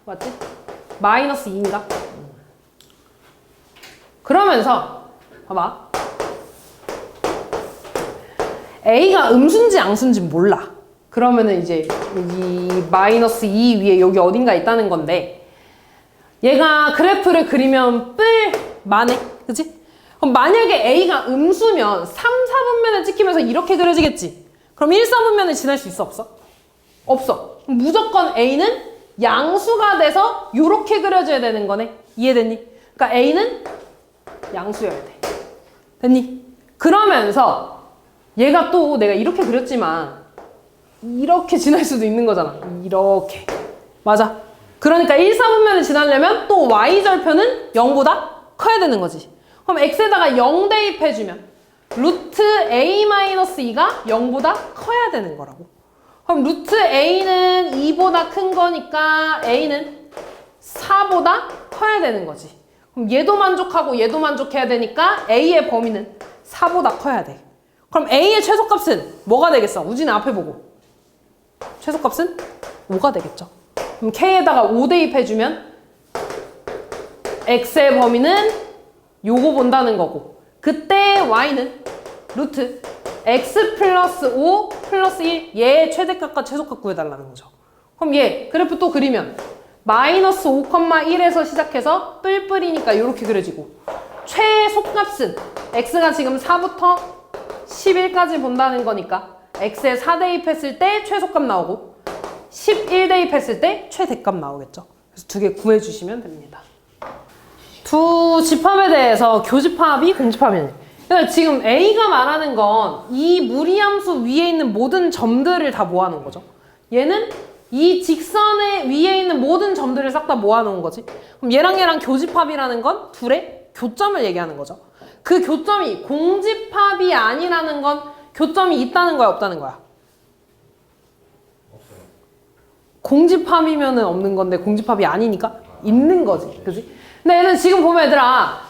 맞지? 마이너스 2인가? 그러면서 봐봐 A가 음수인지 양수인지 몰라. 그러면은 이제 이 마이너스 2 위에 여기 어딘가 있다는 건데 얘가 그래프를 그리면 만해. 그치? 그럼 만약에 A가 음수면 3, 4분면을 찍히면서 이렇게 그려지겠지? 그럼 1, 4분면을 지날 수 있어? 없어? 없어. 그럼 무조건 A는 양수가 돼서 이렇게 그려져야 되는 거네. 이해됐니? 그러니까 A는 양수여야 돼. 됐니? 그러면서 얘가 또 내가 이렇게 그렸지만 이렇게 지날 수도 있는 거잖아. 이렇게. 맞아. 그러니까 1, 4분면을 지나려면 또 y절편은 0보다 커야 되는 거지. 그럼 x에다가 0 대입해주면 루트 a-2가 0보다 커야 되는 거라고. 그럼 루트 a는 2보다 큰 거니까 a는 4보다 커야 되는 거지. 그럼 얘도 만족하고 얘도 만족해야 되니까 a의 범위는 4보다 커야 돼. 그럼 a의 최소값은 뭐가 되겠어? 우진아 앞에 보고. 최소값은 5가 되겠죠. 그럼 k에다가 5 대입해주면 x의 범위는 요거 본다는 거고 그때 y는 루트 x 플러스 5 플러스 1 얘의 최대값과 최소값 구해달라는 거죠. 그럼 얘 그래프 또 그리면 마이너스 5,1에서 시작해서 뿔뿔이니까 이렇게 그려지고 최소값은 x가 지금 4부터 11까지 본다는 거니까 x에 4 대입했을 때 최소값 나오고 11 대입했을 때 최대값 나오겠죠. 그래서 두 개 구해주시면 됩니다. 두 집합에 대해서 교집합이 공집합이네. 그러니까 지금 A가 말하는 건 이 무리함수 위에 있는 모든 점들을 다 모아놓은 거죠. 얘는 이 직선의 위에 있는 모든 점들을 싹 다 모아놓은 거지. 그럼 얘랑 얘랑 교집합이라는 건 둘의 교점을 얘기하는 거죠. 그 교점이 공집합이 아니라는 건 교점이 있다는 거야, 없다는 거야? 없어요. 공집합이면은 없는 건데 공집합이 아니니까 있는 거지. 그지? 근데 얘는 지금 보면 얘들아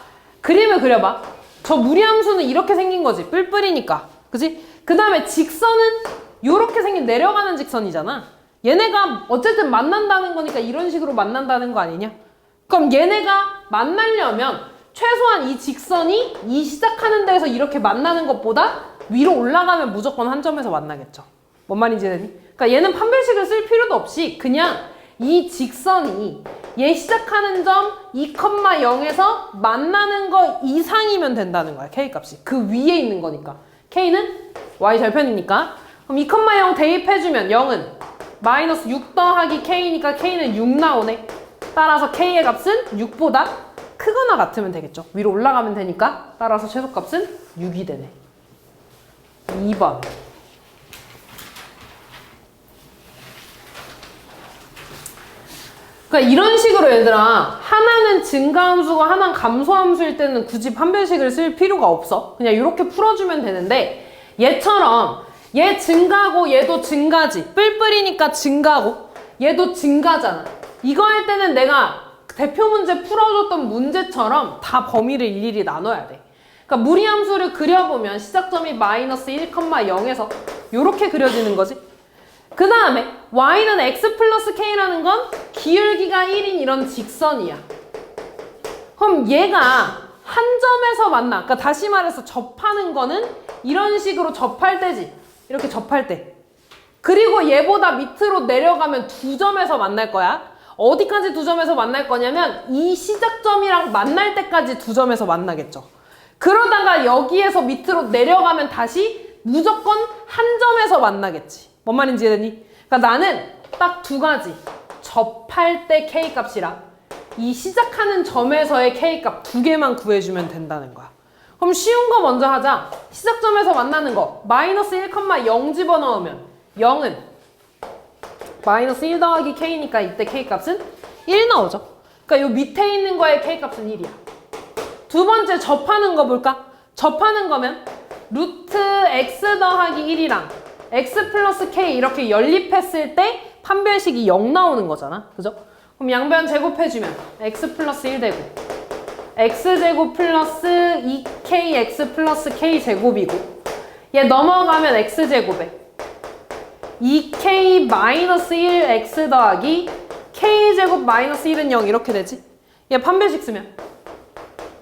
그림을 그려봐. 저 무리함수는 이렇게 생긴 거지. 뿔뿔이니까. 그지? 그 다음에 직선은 이렇게 생긴 내려가는 직선이잖아. 얘네가 어쨌든 만난다는 거니까 이런 식으로 만난다는 거 아니냐? 그럼 얘네가 만나려면 최소한 이 직선이 이 시작하는 데에서 이렇게 만나는 것보다 위로 올라가면 무조건 한 점에서 만나겠죠. 뭔 말인지 되니? 그러니까 얘는 판별식을 쓸 필요도 없이 그냥 이 직선이 얘 시작하는 점 2,0에서 만나는 거 이상이면 된다는 거야. K값이. 그 위에 있는 거니까. K는 Y절편이니까. 그럼 2,0 대입해주면 0은 마이너스 6 더하기 K니까 K는 6 나오네. 따라서 K의 값은 6보다 크거나 같으면 되겠죠. 위로 올라가면 되니까. 따라서 최소값은 6이 되네. 2번. 그러니까 이런 식으로 얘들아 하나는 증가함수고 하나는 감소함수일 때는 굳이 판별식을 쓸 필요가 없어. 그냥 이렇게 풀어주면 되는데 얘처럼 얘 증가고 얘도 증가지. 뿔뿔이니까 증가고 얘도 증가잖아. 이거 할 때는 내가 대표 문제 풀어줬던 문제처럼 다 범위를 일일이 나눠야 돼. 그러니까 무리함수를 그려보면 시작점이 마이너스 1,0에서 이렇게 그려지는 거지. 그 다음에 y는 x 플러스 k라는 건 기울기가 1인 이런 직선이야. 그럼 얘가 한 점에서 만나. 그러니까 다시 말해서 접하는 거는 이런 식으로 접할 때지. 이렇게 접할 때. 그리고 얘보다 밑으로 내려가면 두 점에서 만날 거야. 어디까지 두 점에서 만날 거냐면 이 시작점이랑 만날 때까지 두 점에서 만나겠죠. 그러다가 여기에서 밑으로 내려가면 다시 무조건 한 점에서 만나겠지. 뭔 말인지 이해되니? 그러니까 나는 딱 두 가지. 접할 때 K값이랑 이 시작하는 점에서의 K값 두 개만 구해주면 된다는 거야. 그럼 쉬운 거 먼저 하자. 시작점에서 만나는 거. 마이너스 1,0 집어넣으면 0은 마이너스 1 더하기 K니까 이때 K값은 1 나오죠. 그러니까 요 밑에 있는 거의 K값은 1이야. 두 번째 접하는 거 볼까? 접하는 거면 루트 X 더하기 1이랑 x 플러스 k 이렇게 연립했을 때 판별식이 0 나오는 거잖아. 그죠? 그럼 양변 제곱해주면 x 플러스 1 되고 x제곱 플러스 2 2kx 플러스 k제곱이고 얘 넘어가면 x제곱에 2k 마이너스 1x 더하기 k제곱 마이너스 1은 0 이렇게 되지? 얘 판별식 쓰면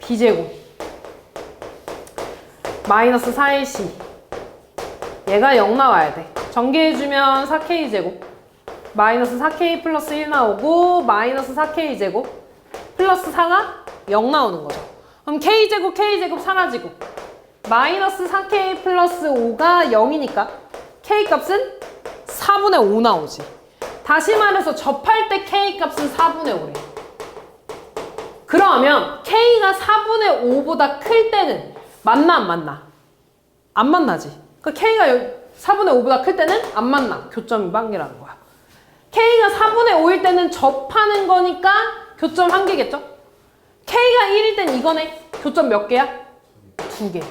b제곱 마이너스 4ac 얘가 0 나와야 돼. 전개해주면 4k제곱 마이너스 4k 플러스 1 나오고 마이너스 4k제곱 플러스 4가 0 나오는 거죠. 그럼 k제곱 사라지고 마이너스 4k 플러스 5가 0이니까 k 값은 4분의 5 나오지. 다시 말해서 접할 때 k 값은 4분의 5래. 그러면 k가 4분의 5보다 클 때는 맞나 안 맞나? 안 만나지. 그러니까 k가 4분의 5보다 클 때는 안 만나. 교점 1관계라는 거야. k가 4분의 5일 때는 접하는 거니까 교점 1개겠죠? k가 1일 땐 이거네. 교점 몇 개야? 2개.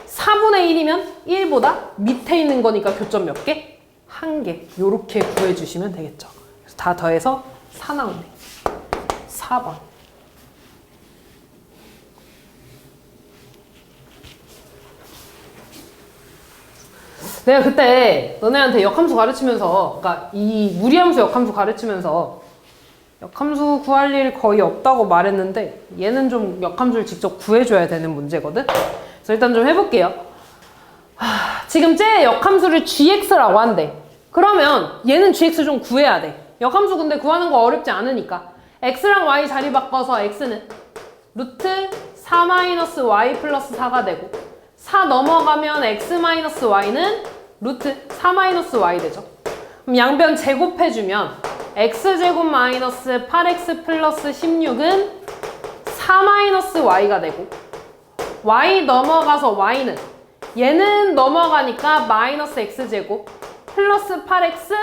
4분의 1이면 1보다 밑에 있는 거니까 교점 몇 개? 1개. 요렇게 구해주시면 되겠죠. 그래서 다 더해서 4 나오네. 4번. 내가 그때 너네한테 역함수 가르치면서, 그러니까 이 무리함수 역함수 가르치면서 역함수 구할 일 거의 없다고 말했는데 얘는 좀 역함수를 직접 구해줘야 되는 문제거든? 그래서 일단 좀 해볼게요. 지금 쟤 역함수를 gx라고 한대. 그러면 얘는 gx 좀 구해야 돼. 역함수 근데 구하는 거 어렵지 않으니까 x랑 y 자리 바꿔서 x는 루트 4-y 플러스 4가 되고 4 넘어가면 x-y는 루트 4-y 되죠. 그럼 양변 제곱해주면 x제곱 마이너스 8x 플러스 16은 4-y가 되고 y 넘어가서 y는 얘는 넘어가니까 마이너스 x제곱 플러스 8x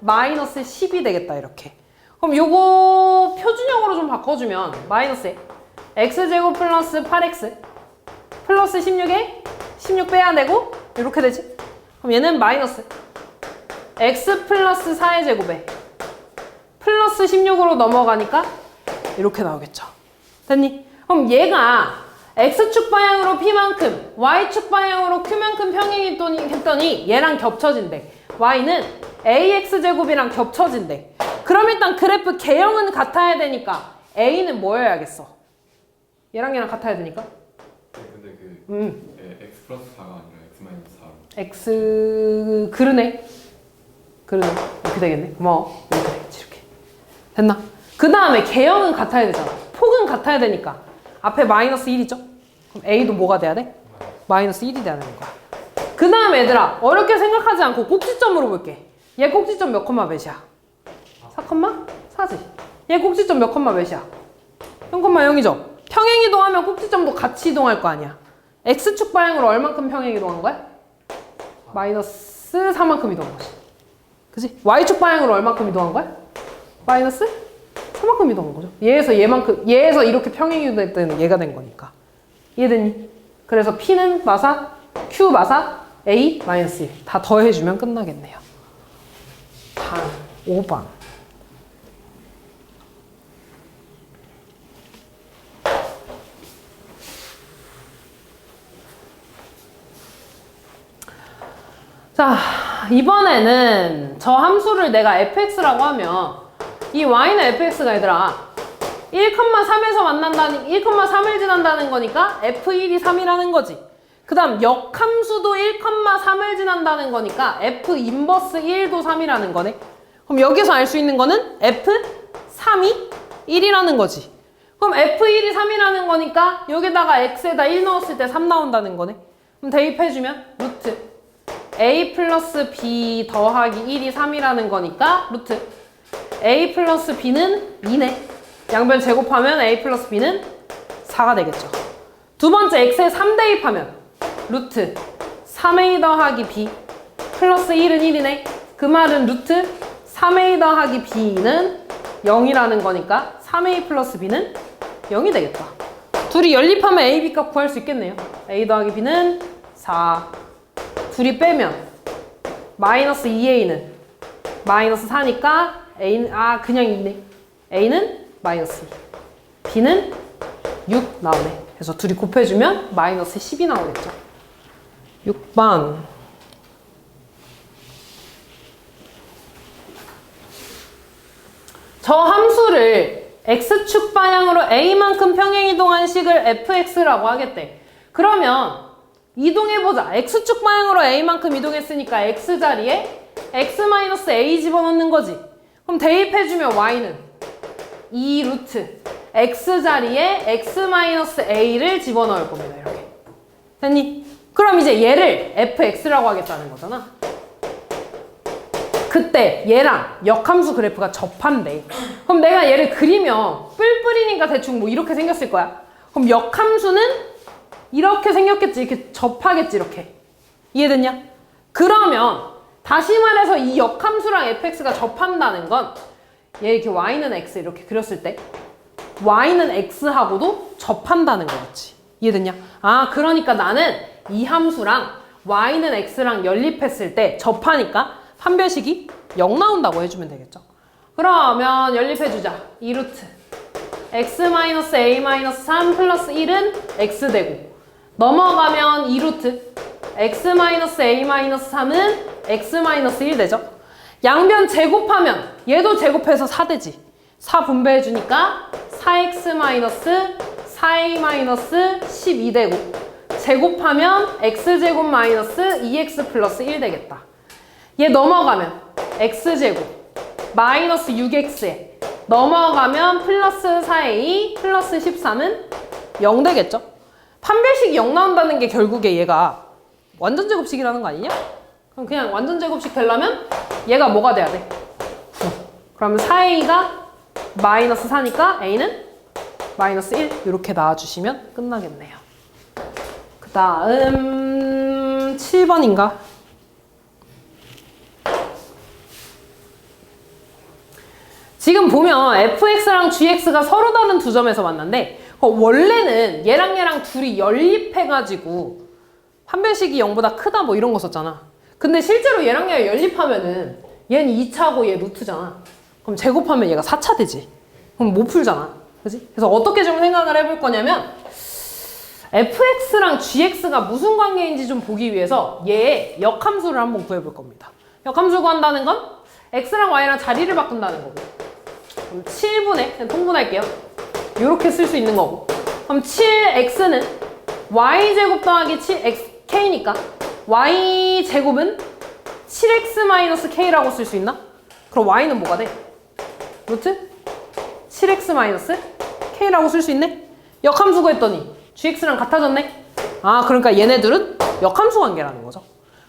마이너스 10이 되겠다. 이렇게. 그럼 요거 표준형으로 좀 바꿔주면 마이너스에 x제곱 플러스 8x 플러스 16에 16 빼야 되고 이렇게 되지? 그럼 얘는 마이너스 x 플러스 4의 제곱에 플러스 16으로 넘어가니까 이렇게 나오겠죠. 됐니? 그럼 얘가 x축 방향으로 p만큼 y축 방향으로 q만큼 평행이 했더니 얘랑 겹쳐진대. y는 ax제곱이랑 겹쳐진대. 그럼 일단 그래프 개형은 같아야 되니까 a는 뭐여야겠어? 얘랑 같아야 되니까? 근데 x 플러스 4가 아니라 x 마이너스 4로. x 그러네. 이렇게 되겠네. 고마워. 이렇게 되겠지. 이렇게 됐나? 그 다음에 개형은 같아야 되잖아. 폭은 같아야 되니까 앞에 마이너스 1이죠? 그럼 a도 뭐가 돼야 돼? 마이너스 1이 돼야 되는 거야. 그 다음에 얘들아 어렵게 생각하지 않고 꼭지점으로 볼게. 얘 꼭지점 몇 콤마 몇이야? 4 콤마? 4지. 얘 꼭지점 몇 콤마 몇이야? 0 콤마 0이죠. 평행 이동하면 꼭지점도 같이 이동할 거 아니야. x축 방향으로 얼만큼 평행 이동한 거야? 마이너스 4만큼 이동한 거지. 그치? y축 방향으로 얼만큼 이동한 거야? 마이너스 4만큼 이동한 거죠. 얘에서 얘만큼, 얘에서 이렇게 평행 이동할 때는 얘가 된 거니까. 이해됐니? 그래서 p는 마사, q 마사, a 마이너스 1. 다 더해주면 끝나겠네요. 다음 5번. 자, 이번에는 저 함수를 내가 fx라고 하면 이 y는 fx가 얘들아 1,3에서 만난다는 1,3을 지난다는 거니까 f1이 3이라는 거지. 그 다음 역함수도 1,3을 지난다는 거니까 f 인버스 1도 3이라는 거네. 그럼 여기서 알 수 있는 거는 f3이 1이라는 거지. 그럼 f1이 3이라는 거니까 여기다가 x에다 1 넣었을 때 3 나온다는 거네. 그럼 대입해주면 루트 a 플러스 b 더하기 1이 3이라는 거니까 루트 a 플러스 b는 2네. 양변 제곱하면 a 플러스 b는 4가 되겠죠. 두 번째 x에 3 대입하면 루트 3a 더하기 b 플러스 1은 1이네. 그 말은 루트 3a 더하기 b는 0이라는 거니까 3a 플러스 b는 0이 되겠다. 둘이 연립하면 a, b 값 구할 수 있겠네요. a 더하기 b는 4. 둘이 빼면 마이너스 2a는 마이너스 4니까 a는 그냥 2네. a는 마이너스 2, b는 6 나오네. 그래서 둘이 곱해주면 마이너스 10이 나오겠죠. 6번. 저 함수를 x축 방향으로 a만큼 평행이동한 식을 fx라고 하겠대. 그러면 이동해보자. x축 방향으로 a만큼 이동했으니까 x자리에 x-a 집어넣는 거지. 그럼 대입해주면 y는 2 루트 x자리에 x-a를 집어넣을 겁니다. 이렇게. 됐니? 그럼 이제 얘를 fx라고 하겠다는 거잖아. 그때 얘랑 역함수 그래프가 접한대. 그럼 내가 얘를 그리면 뿔뿔이니까 대충 뭐 이렇게 생겼을 거야. 그럼 역함수는 이렇게 생겼겠지. 이렇게 접하겠지. 이렇게. 이해됐냐? 그러면 다시 말해서 이 역함수랑 fx가 접한다는 건 얘 이렇게 y는 x 이렇게 그렸을 때 y는 x하고도 접한다는 거겠지. 이해됐냐? 아, 그러니까 나는 이 함수랑 y는 x랑 연립했을 때 접하니까 판별식이 0 나온다고 해주면 되겠죠. 그러면 연립해주자. 2루트 x-a-3 플러스 1은 x되고 넘어가면 2루트 x-a-3은 x-1 되죠. 양변 제곱하면 얘도 제곱해서 4 되지. 4 분배해주니까 4x-4a-12 되고 제곱하면 x제곱 마이너스 2x 플러스 1 되겠다. 얘 넘어가면 x제곱 마이너스 6x에 넘어가면 플러스 4a 플러스 13은 0 되겠죠? 판별식이 0 나온다는 게 결국에 얘가 완전 제곱식이라는 거 아니냐? 그럼 그냥 완전 제곱식 되려면 얘가 뭐가 돼야 돼? 9. 그러면 4a가 마이너스 4니까 a는 마이너스 1 이렇게 나와주시면 끝나겠네요. 그 다음 7번인가? 지금 보면 fx랑 gx가 서로 다른 두 점에서 만난데 원래는 얘랑 둘이 연립해가지고 판별식이 0보다 크다 뭐 이런 거 썼잖아. 근데 실제로 얘랑 연립하면은 얘는 2차고 얘 루트잖아. 그럼 제곱하면 얘가 4차 되지. 그럼 못 풀잖아. 그지? 그래서 어떻게 좀 생각을 해볼 거냐면 fx랑 gx가 무슨 관계인지 좀 보기 위해서 얘의 역함수를 한번 구해볼 겁니다. 역함수 구한다는 건 x랑 y랑 자리를 바꾼다는 거고. 그럼 7분의, 그냥 통분할게요. 이렇게 쓸 수 있는 거고. 그럼 7x는 y제곱 더하기 7xk니까 y제곱은 7x-k라고 쓸 수 있나? 그럼 y는 뭐가 돼? 루트 7x-k라고 쓸 수 있네? 역함수 구했더니 gx랑 같아졌네? 아, 그러니까 얘네들은 역함수 관계라는 거죠.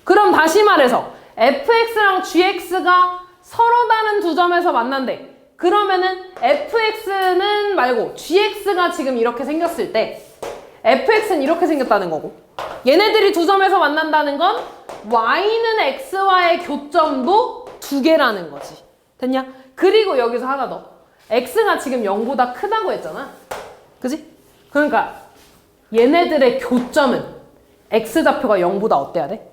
그럼 다시 말해서 fx랑 gx가 서로 다른 두 점에서 만난대. 그러면은 fx는 말고 gx가 지금 이렇게 생겼을 때 fx는 이렇게 생겼다는 거고 얘네들이 두 점에서 만난다는 건 y는 x와의 교점도 두 개라는 거지. 됐냐? 그리고 여기서 하나 더. x가 지금 0보다 크다고 했잖아. 그지? 그러니까 얘네들의 교점은 x좌표가 0보다 어때야 돼?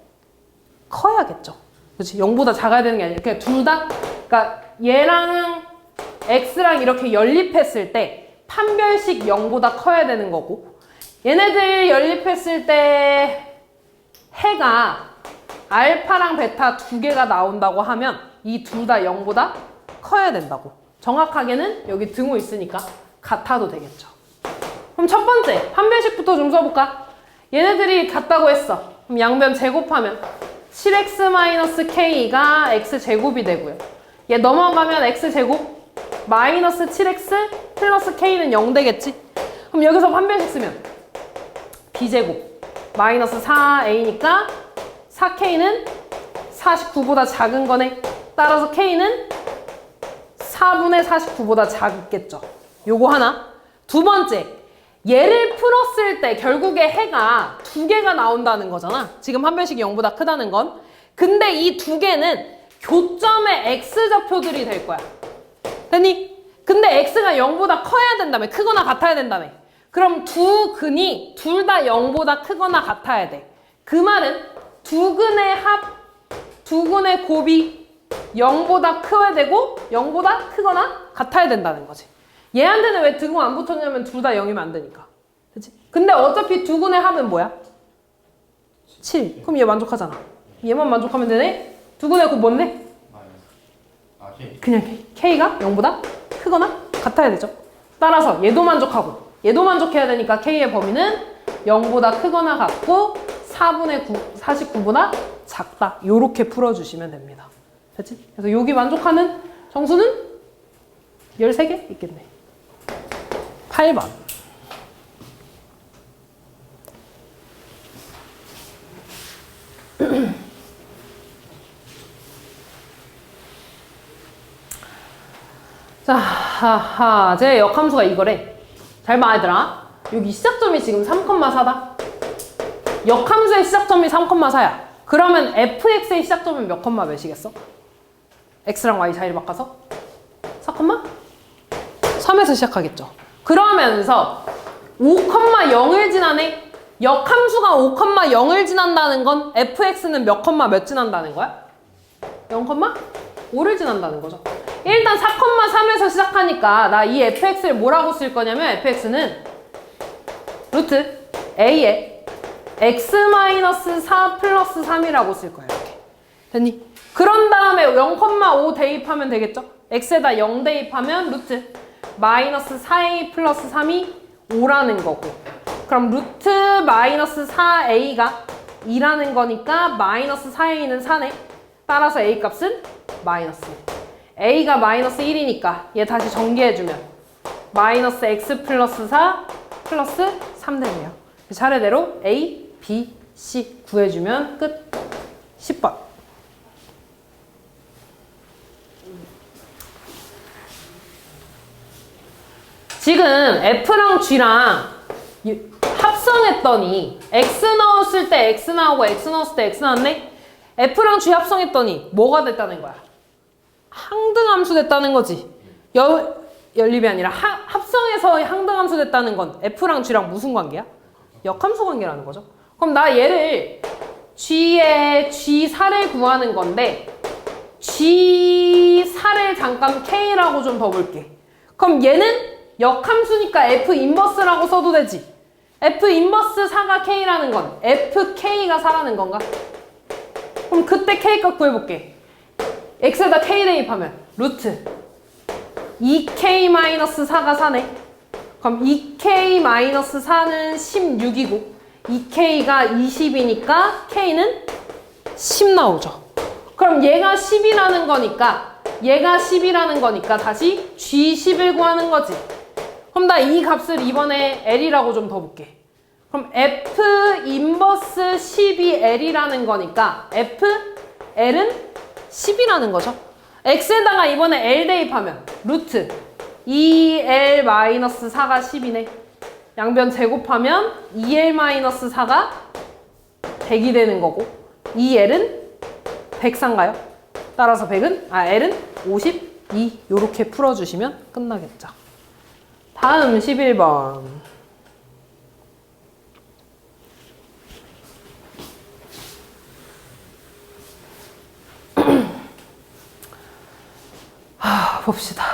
커야겠죠. 그치? 0보다 작아야 되는 게 아니라 그냥 둘 다 그러니까 얘랑 x랑 이렇게 연립했을 때 판별식 0보다 커야 되는 거고 얘네들 연립했을 때 해가 알파랑 베타 두 개가 나온다고 하면 이 둘 다 0보다 커야 된다고. 정확하게는 여기 등호 있으니까 같아도 되겠죠. 그럼 첫 번째 판별식부터 좀 써볼까? 얘네들이 같다고 했어. 그럼 양변 제곱하면 7x-k가 x제곱이 되고요. 얘 넘어가면 x제곱 마이너스 7x 플러스 k는 0 되겠지? 그럼 여기서 판별식 쓰면 b제곱 마이너스 4a니까 4k는 49보다 작은 거네. 따라서 k는 4분의 49보다 작겠죠. 요거 하나. 두 번째, 얘를 풀었을 때 결국에 해가 두 개가 나온다는 거잖아. 지금 판별식이 0보다 크다는 건. 근데 이 두 개는 교점의 x좌표들이 될 거야. 됐니? 근데 x가 0보다 커야 된다며. 크거나 같아야 된다며. 그럼 두 근이 둘 다 0보다 크거나 같아야 돼. 그 말은 두 근의 합, 두 근의 곱이 0보다 커야 되고 0보다 크거나 같아야 된다는 거지. 얘한테는 왜 등호 안 붙었냐면 둘 다 0이면 안 되니까. 그치? 근데 어차피 두 군의 합은 뭐야? 7. 그럼 얘 만족하잖아. 얘만 만족하면 되네? 두 군의 곱 뭔데? 마이너스. K. 그냥 K. K가 0보다 크거나 같아야 되죠. 따라서 얘도 만족하고 얘도 만족해야 되니까 K의 범위는 0보다 크거나 같고 4분의 9, 49보다 작다. 요렇게 풀어주시면 됩니다. 됐지? 그래서 여기 만족하는 정수는 13개 있겠네. 8번. 자, 하하, 제 역함수가 이거래. 잘 봐, 얘들아. 여기 시작점이 지금 3,4다. 역함수의 시작점이 3,4야. 그러면 fx의 시작점은 몇 컴마 몇이겠어? x랑 y 자리를 바꿔서? 4,3에서 시작하겠죠. 그러면서 5,0을 지나네? 역함수가 5,0을 지난다는 건 fx는 몇 컴마 몇 지난다는 거야? 0,5를 지난다는 거죠. 일단 4,3에서 시작하니까 나 이 fx를 뭐라고 쓸 거냐면 fx는 루트 a에 x-4 플러스 3이라고 쓸 거예요. 이렇게. 됐니? 그런 다음에 0,5 대입하면 되겠죠? x에다 0 대입하면 루트 마이너스 4a 플러스 3이 5라는 거고, 그럼 루트 마이너스 4a가 2라는 거니까 마이너스 4a는 4네. 따라서 a 값은 마이너스 1. a가 마이너스 1이니까 얘 다시 전개해주면 마이너스 x 플러스 4 플러스 3 되네요. 차례대로 a, b, c 구해주면 끝. 10번. 지금 F랑 G랑 합성했더니 X 넣었을 때 X 나오고 X 넣었을 때 X 나왔네? F랑 G 합성했더니 뭐가 됐다는 거야? 항등함수 됐다는 거지. 연립이 아니라 합성해서 항등함수 됐다는 건 F랑 G랑 무슨 관계야? 역함수 관계라는 거죠. 그럼 나 얘를 G의 G4를 구하는 건데 G4를 잠깐 K라고 좀 더 볼게. 그럼 얘는 역함수니까 F 인버스라고 써도 되지. F 인버스 4가 K라는 건 FK가 4라는 건가? 그럼 그때 K값 구해볼게. X에다 K 대입하면 루트 2K-4가 4네. 그럼 2K-4는 16이고 2K가 20이니까 K는 10 나오죠. 그럼 얘가 10이라는 거니까 다시 G10을 구하는 거지. 그럼 나 이 값을 이번에 L이라고 좀 더 볼게. 그럼 F 인버스 10이 L이라는 거니까 F, L은 10이라는 거죠. X에다가 이번에 L 대입하면 루트 2L-4가 10이네. 양변 제곱하면 2L-4가 100이 되는 거고 2L은 104인가요? 따라서 L은 52. 요렇게 풀어주시면 끝나겠죠. 다음 11번. 봅시다.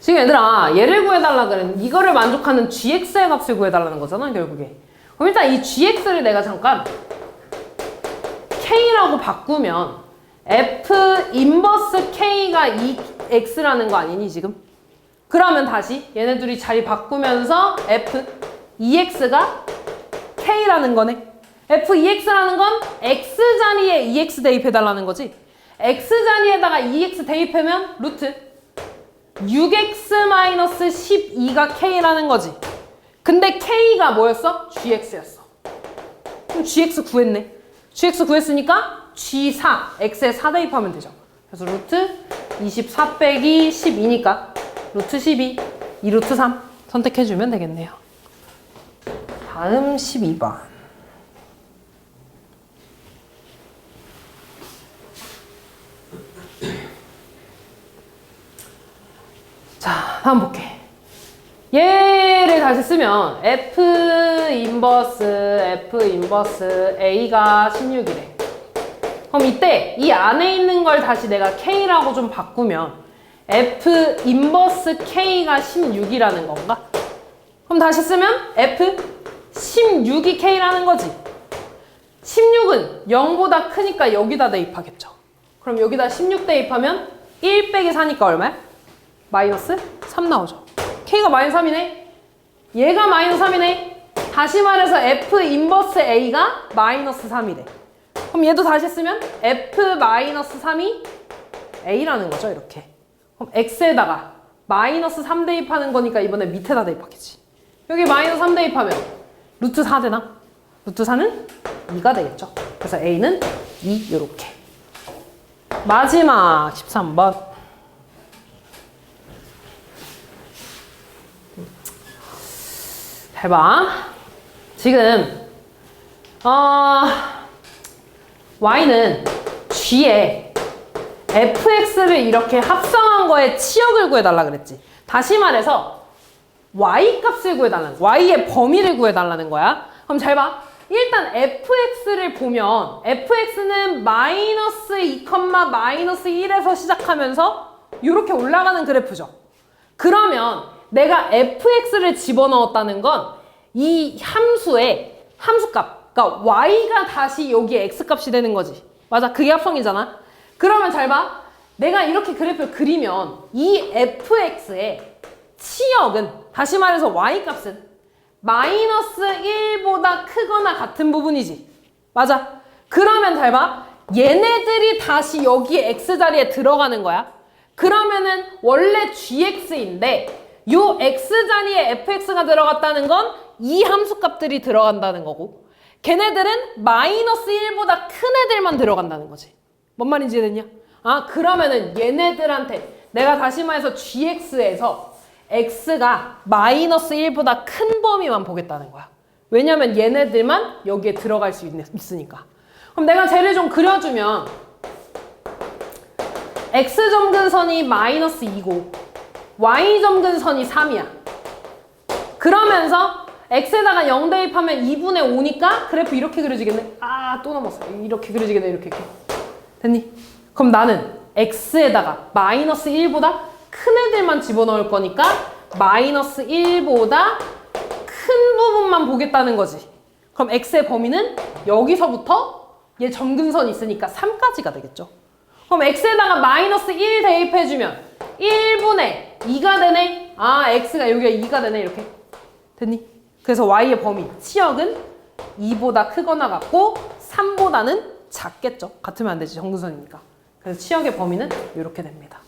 지금 얘들아, 얘를 구해달라 그랬는데 이거를 만족하는 gx의 값을 구해달라는 거잖아, 결국에. 그럼 일단 이 gx를 내가 잠깐 k라고 바꾸면 f 인버스 k가 2x라는 거 아니니 지금? 그러면 다시 얘네 둘이 자리 바꾸면서 f 2x가 k라는 거네. f 2x라는 건 x 자리에 2x 대입해달라는 거지. x 자리에다가 2x 대입하면 루트 6x-12가 k라는 거지. 근데 k가 뭐였어? gx였어. 그럼 gx 구했네. gx 구했으니까 g4, x에 4 대입하면 되죠. 그래서 루트 24 빼기 12니까 루트 12, 2루트 3 선택해주면 되겠네요. 다음 12번. 자, 다음 볼게. 얘를 다시 쓰면 F 인버스 A가 16이래. 그럼 이때 이 안에 있는 걸 다시 내가 K라고 좀 바꾸면 F 인버스 K가 16이라는 건가? 그럼 다시 쓰면 F 16이 K라는 거지. 16은 0보다 크니까 여기다 대입하겠죠. 그럼 여기다 16 대입하면 1 빼기 4니까 얼마야? 마이너스 3 나오죠. K가 마이너스 3이네. 얘가 마이너스 3이네. 다시 말해서 F 인버스 A가 마이너스 3이래. 그럼 얘도 다시 쓰면 F 마이너스 3이 A라는 거죠. 이렇게. 그럼 X에다가 마이너스 3 대입하는 거니까 이번에 밑에다 대입하겠지. 여기 마이너스 3 대입하면 루트 4 되나? 루트 4는 2가 되겠죠. 그래서 A는 2 이렇게. 마지막 13번. 잘 봐. 지금 Y는 G에 fx를 이렇게 합성한 거에 치역을 구해달라 그랬지. 다시 말해서 y 값을 구해달라는 거야. y의 범위를 구해달라는 거야. 그럼 잘 봐. 일단 fx를 보면 fx는 마이너스 2, 마이너스 1에서 시작하면서 이렇게 올라가는 그래프죠. 그러면 내가 fx를 집어넣었다는 건 이 함수의 함수값, 그러니까 y가 다시 여기에 x값이 되는 거지. 맞아, 그게 합성이잖아. 그러면 잘 봐. 내가 이렇게 그래프를 그리면 이 fx의 치역은, 다시 말해서 y값은 마이너스 1보다 크거나 같은 부분이지. 맞아. 그러면 잘 봐. 얘네들이 다시 여기 x자리에 들어가는 거야. 그러면은 원래 gx인데 요 x자리에 fx가 들어갔다는 건 이 함수값들이 들어간다는 거고, 걔네들은 마이너스 1보다 큰 애들만 들어간다는 거지. 뭔 말인지 이해됐냐? 그러면은 얘네들한테 내가 다시 말해서 gx에서 x가 마이너스 1보다 큰 범위만 보겠다는 거야. 왜냐면 얘네들만 여기에 들어갈 수 있으니까. 그럼 내가 쟤를 좀 그려주면 x점근선이 마이너스 2고 y점근선이 3이야. 그러면서 x에다가 0 대입하면 2분의 5니까 그래프 이렇게 그려지겠네. 또 넘었어. 이렇게 그려지겠네. 이렇게. 됐니? 그럼 나는 x에다가 마이너스 1보다 큰 애들만 집어넣을 거니까 마이너스 1보다 큰 부분만 보겠다는 거지. 그럼 x의 범위는 여기서부터 얘 점근선이 있으니까 3까지가 되겠죠. 그럼 x에다가 마이너스 1 대입해주면 1분의 2가 되네. x가 여기가 2가 되네. 이렇게. 됐니? 그래서 y의 범위, 치역은 2보다 크거나 같고 3보다는 작겠죠. 같으면 안 되지, 점근선이니까. 그래서 치역의 범위는 이렇게 됩니다.